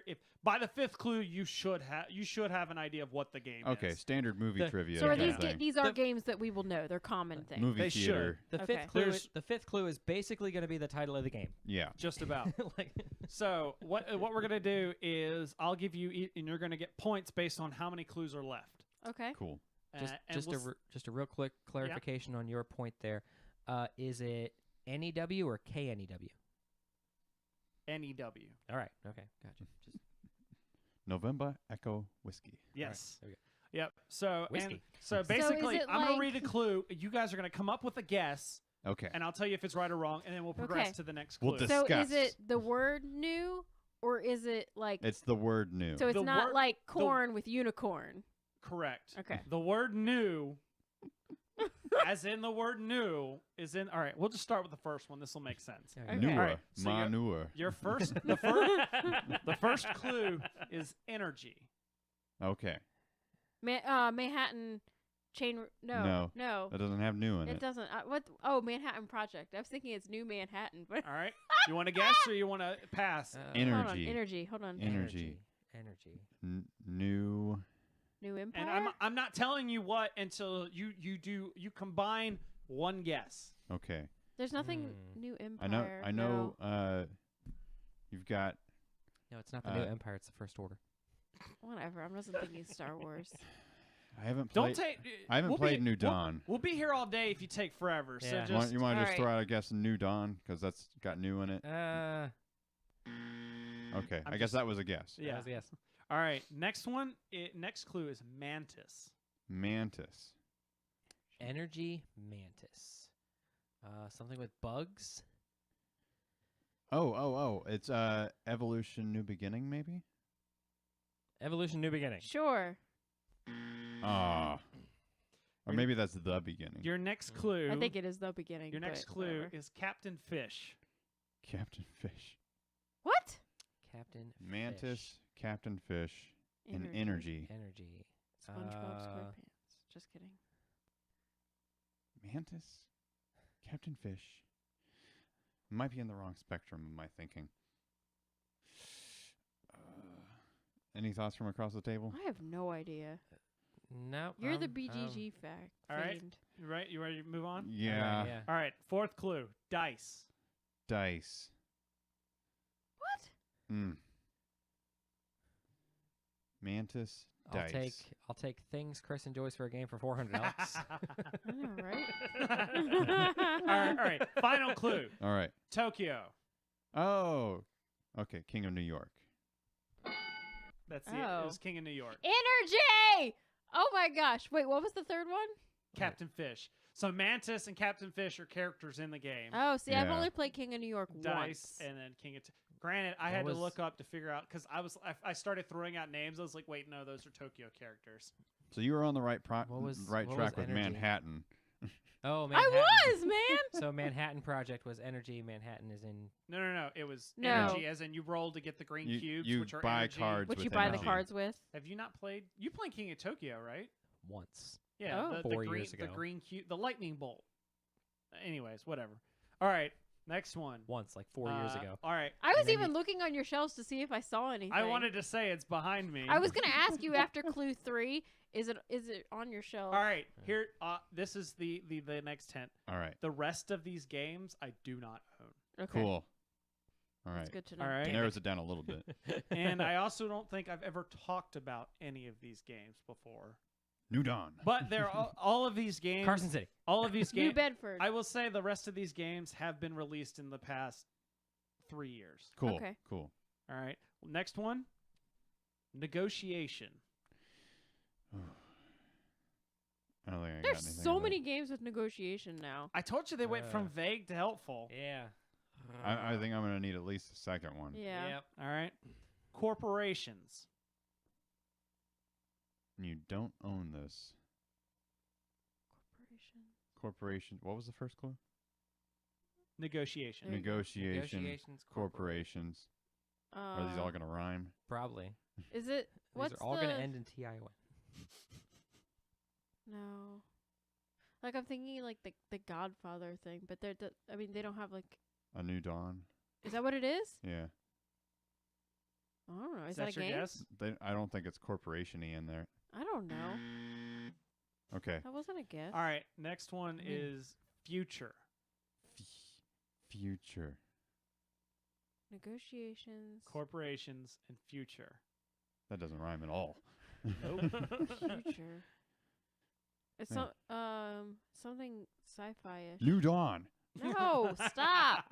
if by the 5th clue you should have an idea of what the game Okay. is. Standard movie trivia. So are kind of these thing. these are games that we will know. They're common things. movie They theater? The Okay. fifth clue is basically going to be the title of the game. Yeah. Just about. Like, So what we're gonna do is I'll give you and you're gonna get points based on how many clues are left. Okay. Cool. just a real quick clarification on your point there. Is it NEW or KNEW? NEW. All right. Okay. Gotcha. Just November Echo Whiskey. Yes. there we go. Yep. So Whiskey. so is basically, it I'm gonna like- read a clue. You guys are gonna come up with a guess, Okay. and I'll tell you if it's right or wrong, and then we'll progress Okay. to the next clue. We'll dis- So Discuss. is it the word new or is it like It's the word new. so it's the not word- like corn with unicorn? Correct. Okay. The word "new" as in the word new, is in. All right, we'll just start with the first one. This will make sense. Okay. Newer. All right, so Manure. Your first, the first clue is energy. Okay. Manhattan chain. No. That doesn't have new in It it. doesn't. What? Oh, Manhattan Project. I was thinking it's New Manhattan, but All right, you want to guess or you want to pass? Energy. hold on. Energy. Hold on. Energy. New. New Empire. And I'm not telling you what until you combine one guess. Okay. There's nothing New I know. Empire. I know. You've got. No, it's not the New Empire. It's the First Order. Whatever. I wasn't thinking Star Wars. I haven't Don't played. take. I haven't played New Dawn. We'll be here all day if you take forever. So Yeah. just You want to just Alright. throw out a guess New Dawn because that's got new in it. Okay. I'm I guess just- that was a guess. yeah. Yes. All right. Next one. Next clue is mantis. Mantis. Energy Mantis. Something with bugs. Oh. It's Evolution New Beginning maybe. Evolution New Beginning. Sure. Ah. Or maybe that's the beginning. Your next clue. I think it is the beginning. Your next but clue whatever. is Captain Fish. Captain Fish. What? Captain Mantis, Fish. Captain Fish, and Energy. Energy. SpongeBob SquarePants. Just kidding. Mantis, Captain Fish. Might be in the wrong spectrum of my thinking. Any thoughts from across the table? I have no idea. No. You're the BGG fact. all right. fiend. You right? You ready to move on? Yeah. Yeah. All right. Fourth clue. Dice. Dice. What? Mantis, dice. I'll take things Chris enjoys for a game for $400. I know, right? All right. Final clue. All right. Tokyo. Oh. Okay. King of New York. That's it. Oh. It was King of New York. Energy! Oh my gosh. Wait, what was the third one? Captain Fish. So Mantis and Captain Fish are characters in the game. Oh, see, I've Yeah. only played King of New York Dice once. and then King of. Granted, I What had to was- look up to figure out because I started throwing out names. I was like, wait, no, those are Tokyo characters. So you were on the right What was track with Energy? Manhattan. Oh, Manhattan. I was, man! So Manhattan Project was Energy. Manhattan is in. No. It was No. energy, as in you roll to get the green cubes, you which are buy energy. cards Which with you buy the energy. cards with. Have you not played? You played King of Tokyo, right? Once. Yeah, Oh. the 4 green, years ago. the green cube, the lightning bolt. Anyways, whatever. All right, next one. Once, like 4 years ago. All right, I was then even looking on your shelves to see if I saw anything. I wanted to say it's behind me. I was going to ask you after clue 3, is it on your shelf? All right, here. This is the next hint. All right. The rest of these games I do not own. Okay. Cool. All That's right. good to know. All right. Narrows it down a little bit. And I also don't think I've ever talked about any of these games before. New Dawn. But they're all of these games. Carson City. All of these New games. Bedford. I will say the rest of these games have been released in the past 3 years. Cool. Okay. Cool. All right. Next one. Negotiation. I don't think I got There's anything. so with many that. games with negotiation now. I told you they went from vague to helpful. Yeah. I think I'm gonna need at least a second one. Yeah. Yep. All right. Corporations. You don't own this Corporation. corporation. What was the first clue? Negotiation. There you go. Negotiation. Negotiations. Corporations. Are these all gonna rhyme? Probably. Is it? What's These are all the? going to end in TION. No. Like I'm thinking like the Godfather thing, but I mean they don't have like. A New Dawn. Is that what it is? Yeah. I don't know. Is that that a your game? guess? I don't think it's corporation-y in there. I don't know. Okay. That wasn't a guess. All right. Next one is future. Future. Negotiations. Corporations and future. That doesn't rhyme at all. Future. It's Yeah. something sci-fi-ish. New Dawn. No, stop.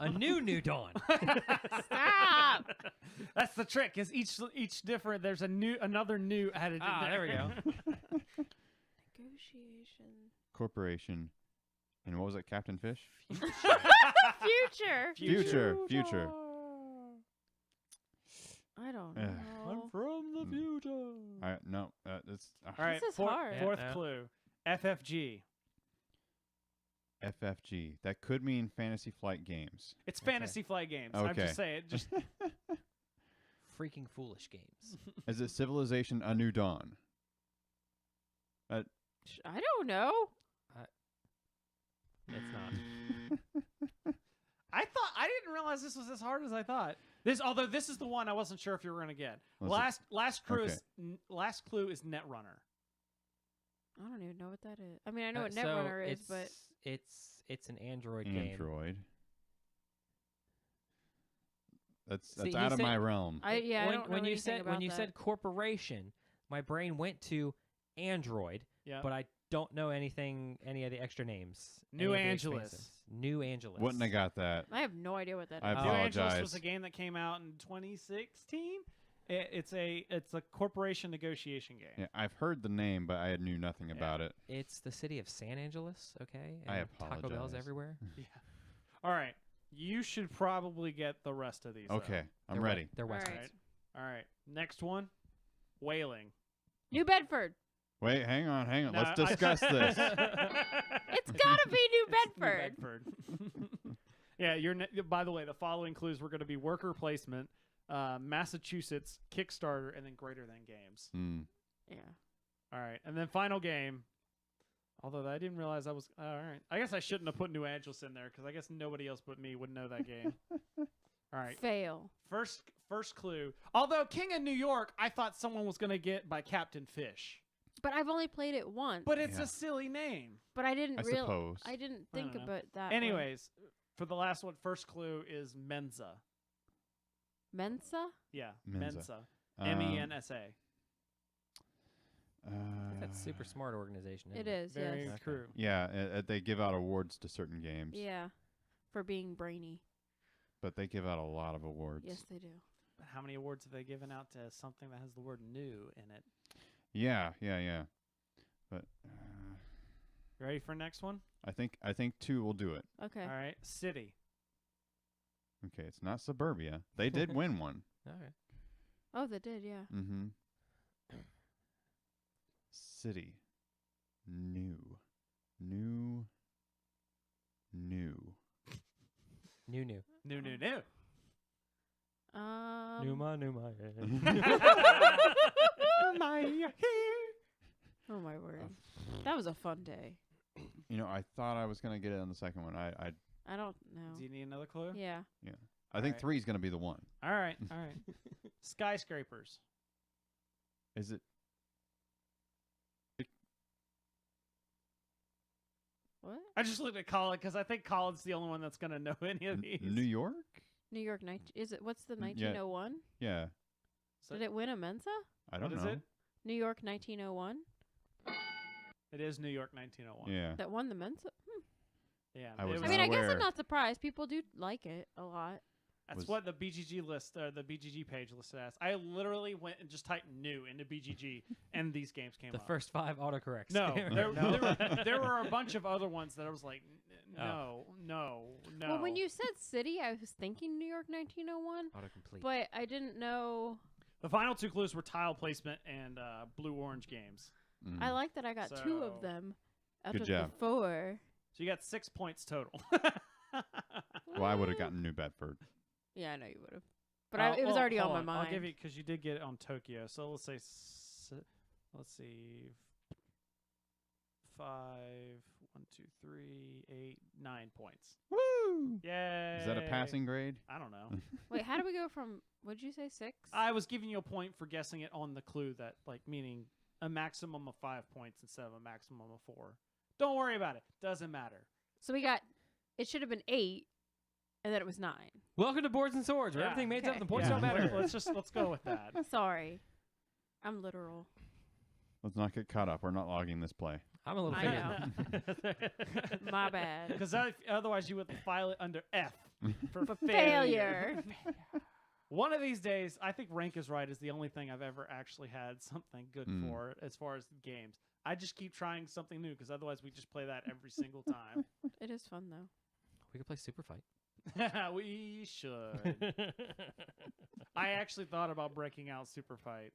A new Dawn. Stop. That's the trick. Is each different? There's another new added. in Ah, there we go. Negotiation. Corporation. And what was it? Captain Fish? Future. Future. I don't Ugh. know. from the Mm. future. No. It's All right. This is fourth hard. fourth Yeah. clue FFG. FFG. That could mean Fantasy Flight Games. It's Okay. Fantasy Flight Games. I'm Okay. just saying. Just Freaking foolish games. Is it Civilization: A New Dawn? I don't know. It's not. I didn't realize this was as hard as I thought. Although this is the one I wasn't sure if you were going to get. Was it- Last clue okay. last clue is Netrunner. I don't even know what that is. I mean, I know what So Netrunner is, but it's an Android game. Android. That's See, he out of said- my realm. I don't know when you anything said about you that. said corporation, my brain went to Android, Yeah. but I don't know any of the extra names. New any of the Angeles. expansions. New Angeles. Wouldn't have got that. I have no idea what that I is. New Angeles apologize. was a game that came out in 2016. It's a corporation negotiation game. Yeah, I've heard the name, but I knew nothing about it. It's the city of San Angeles, okay? I And Taco Bell's apologize. everywhere. All right. You should probably get the rest of these. Okay, I'm They're ready. They're All West right. Coast. All right. Next one. Whaling. New Bedford. Wait, hang on. No, Let's discuss this. It's gotta be New Bedford. Bedford. Yeah, by the way, the following clues were going to be worker placement, Massachusetts, Kickstarter, and then Greater Than Games. Hmm. Yeah. All right, and then final game. Although I didn't realize I was all right. I guess I shouldn't have put New Angeles in there because I guess nobody else but me would know that game. All right, Fail. first clue. Although King of New York, I thought someone was going to get by Captain Fish, But I've only played it once. but it's Yeah. a silly name. But I didn't I realize. suppose. I didn't I think don't know. about that. one. Anyways, for the last one, first clue is Mensa. Mensa. Yeah, Mensa. Mensa. That's super smart organization. It isn't is. Very Yes. Okay. true. Yeah, they give out awards to certain games. Yeah. For being brainy. But they give out a lot of awards. Yes, they do. But how many awards have they given out to something that has the word "new" in it? Yeah. But You ready for next one? I think 2 will do it. Okay. All right, City. Okay, it's not Suburbia. They did win one. All right. Oh, they did. Yeah. Mm-hmm. City. New. New. New. Numa. Oh my word. That was a fun day. You know, I thought I was gonna get it on the second one. I I don't know. Do you need another clue? Yeah. think Alright. 3 is gonna be the one. All right. Skyscrapers. Is it? What? I just looked at Colin because I think Colin's the only one that's gonna know any of these. New York? New York Is it? What's the Yeah. 1901? Yeah. So Did it win a Mensa? I don't what is know. it? New York 1901. It is New York 1901. Yeah. That won the Mensa. Yeah. I it was I mean, I guess aware. I'm not surprised. People do like it a lot. That's was- what the BGG list or the BGG page listed as. I literally went and just typed "new" into BGG, and these games came The up. first 5 autocorrects. No, No. there were a bunch of other ones that I was like, no. Well, when you said city, I was thinking New York 1901, Autocomplete. but I didn't know. The final 2 clues were tile placement and blue-orange games. Mm. I like that I got 2 of So- them out Good of job. the 4. So you got 6 points total. Well, I would have gotten New Bedford. Yeah, I know you would have. But it was well, already on hold my mind. I'll give you because you did get it on Tokyo. So let's say, let's see, 5, 1, 2, 3, 8, 9 points. Woo! Yay! Is that a passing grade? I don't know. Wait, how do we go from? What'd you say? 6? I was giving you a point for guessing it on the clue that, like, meaning a maximum of 5 points instead of a maximum of 4. Don't worry about it. Doesn't matter. So we got. It should have been 8, and then it was 9. Welcome to Boards and Swords, where Yeah. everything made up Okay. and the points Yeah, don't matter. Let's go with that. Sorry, I'm literal. Let's not get caught up. We're not logging this play. I'm a little I faded. My bad. Because otherwise you would file it under F for Failure. One of these days, I think Rank is Right is the only thing I've ever actually had something good Mm. for as far as games. I just keep trying something new because otherwise we just play that every single time. It is fun though. We could play Super Fight. We should. I actually thought about breaking out Super Fight.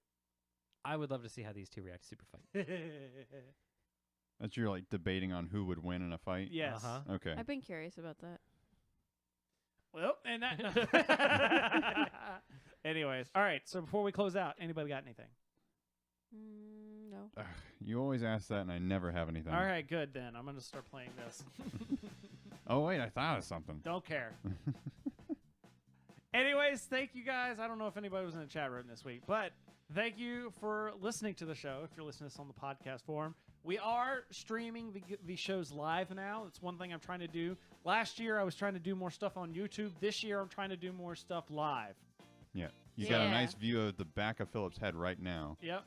I would love to see how these 2 react to Super Fight. That's you're like debating on who would win in a fight. Yes. Uh-huh. Okay. I've been curious about that. Well, and that. Anyways, all right. So before we close out, anybody got anything? No. Ugh, you always ask that, and I never have anything. All right, good then. I'm gonna start playing this. Oh wait, I thought of something. Don't care. Anyways, thank you guys. I don't know if anybody was in the chat room this week, but thank you for listening to the show. If you're listening to this on the podcast form, we are streaming the shows live now. It's one thing I'm trying to do. Last year, I was trying to do more stuff on YouTube. This year, I'm trying to do more stuff live. Yeah. You got a Yeah. nice view of the back of Philip's head right now. Yep.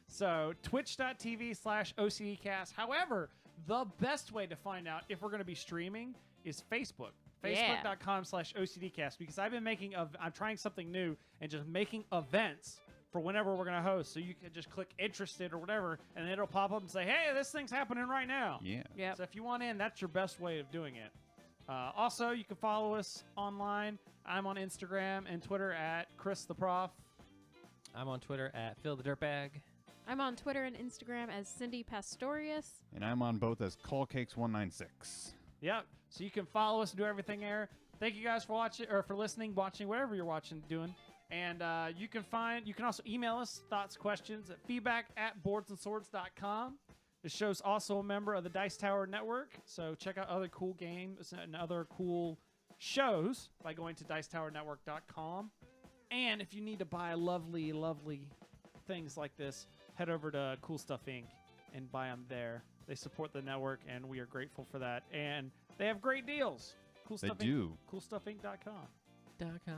So twitch.tv/OCDcast. However, the best way to find out if we're going to be streaming is Facebook. Yeah. Facebook.com/OCDcast, because I've been making I'm trying something new and just making events for whenever we're going to host. So you can just click interested or whatever, and it'll pop up and say, hey, this thing's happening right now. Yeah. Yep. So if you want in, that's your best way of doing it. Also, you can follow us online. I'm on Instagram and Twitter at Chris the Prof. I'm on Twitter at Phil the Dirtbag. I'm on Twitter and Instagram as Cindy Pastorius. And I'm on both as Callcakes196. Yep. So you can follow us and do everything there. Thank you guys for watching or for listening, watching, whatever you're watching, doing. And you can also email us thoughts, questions at feedback@boardsandswords.com. The show's also a member of the Dice Tower Network, so check out other cool games and other cool shows by going to dicetowernetwork.com. And if you need to buy lovely, lovely things like this, head over to Cool Stuff Inc. and buy them there. They support the network, and we are grateful for that. And they have great deals. Cool They Stuff do. Inc. CoolStuffInc.com. .com.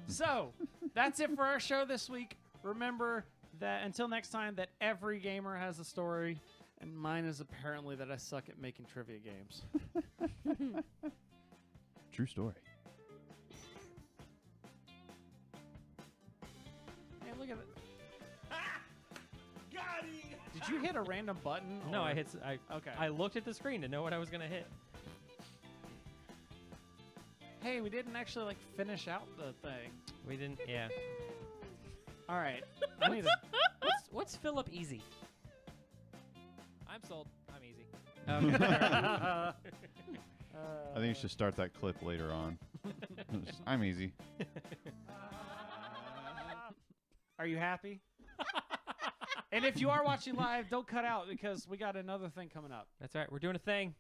So that's it for our show this week. Remember that until next time, that every gamer has a story, and mine is apparently that I suck at making trivia games. True story. Hey, look at it. Did you hit a random button? No, or- I hit. Okay. I looked at the screen to know what I was gonna hit. Hey, we didn't actually finish out the thing. We didn't. Yeah. All right. I need to. What's Philip Easy? I'm sold. I'm easy. I think you should start that clip later on. I'm easy. Are you happy? And if you are watching live, don't cut out because we got another thing coming up. That's right. We're doing a thing.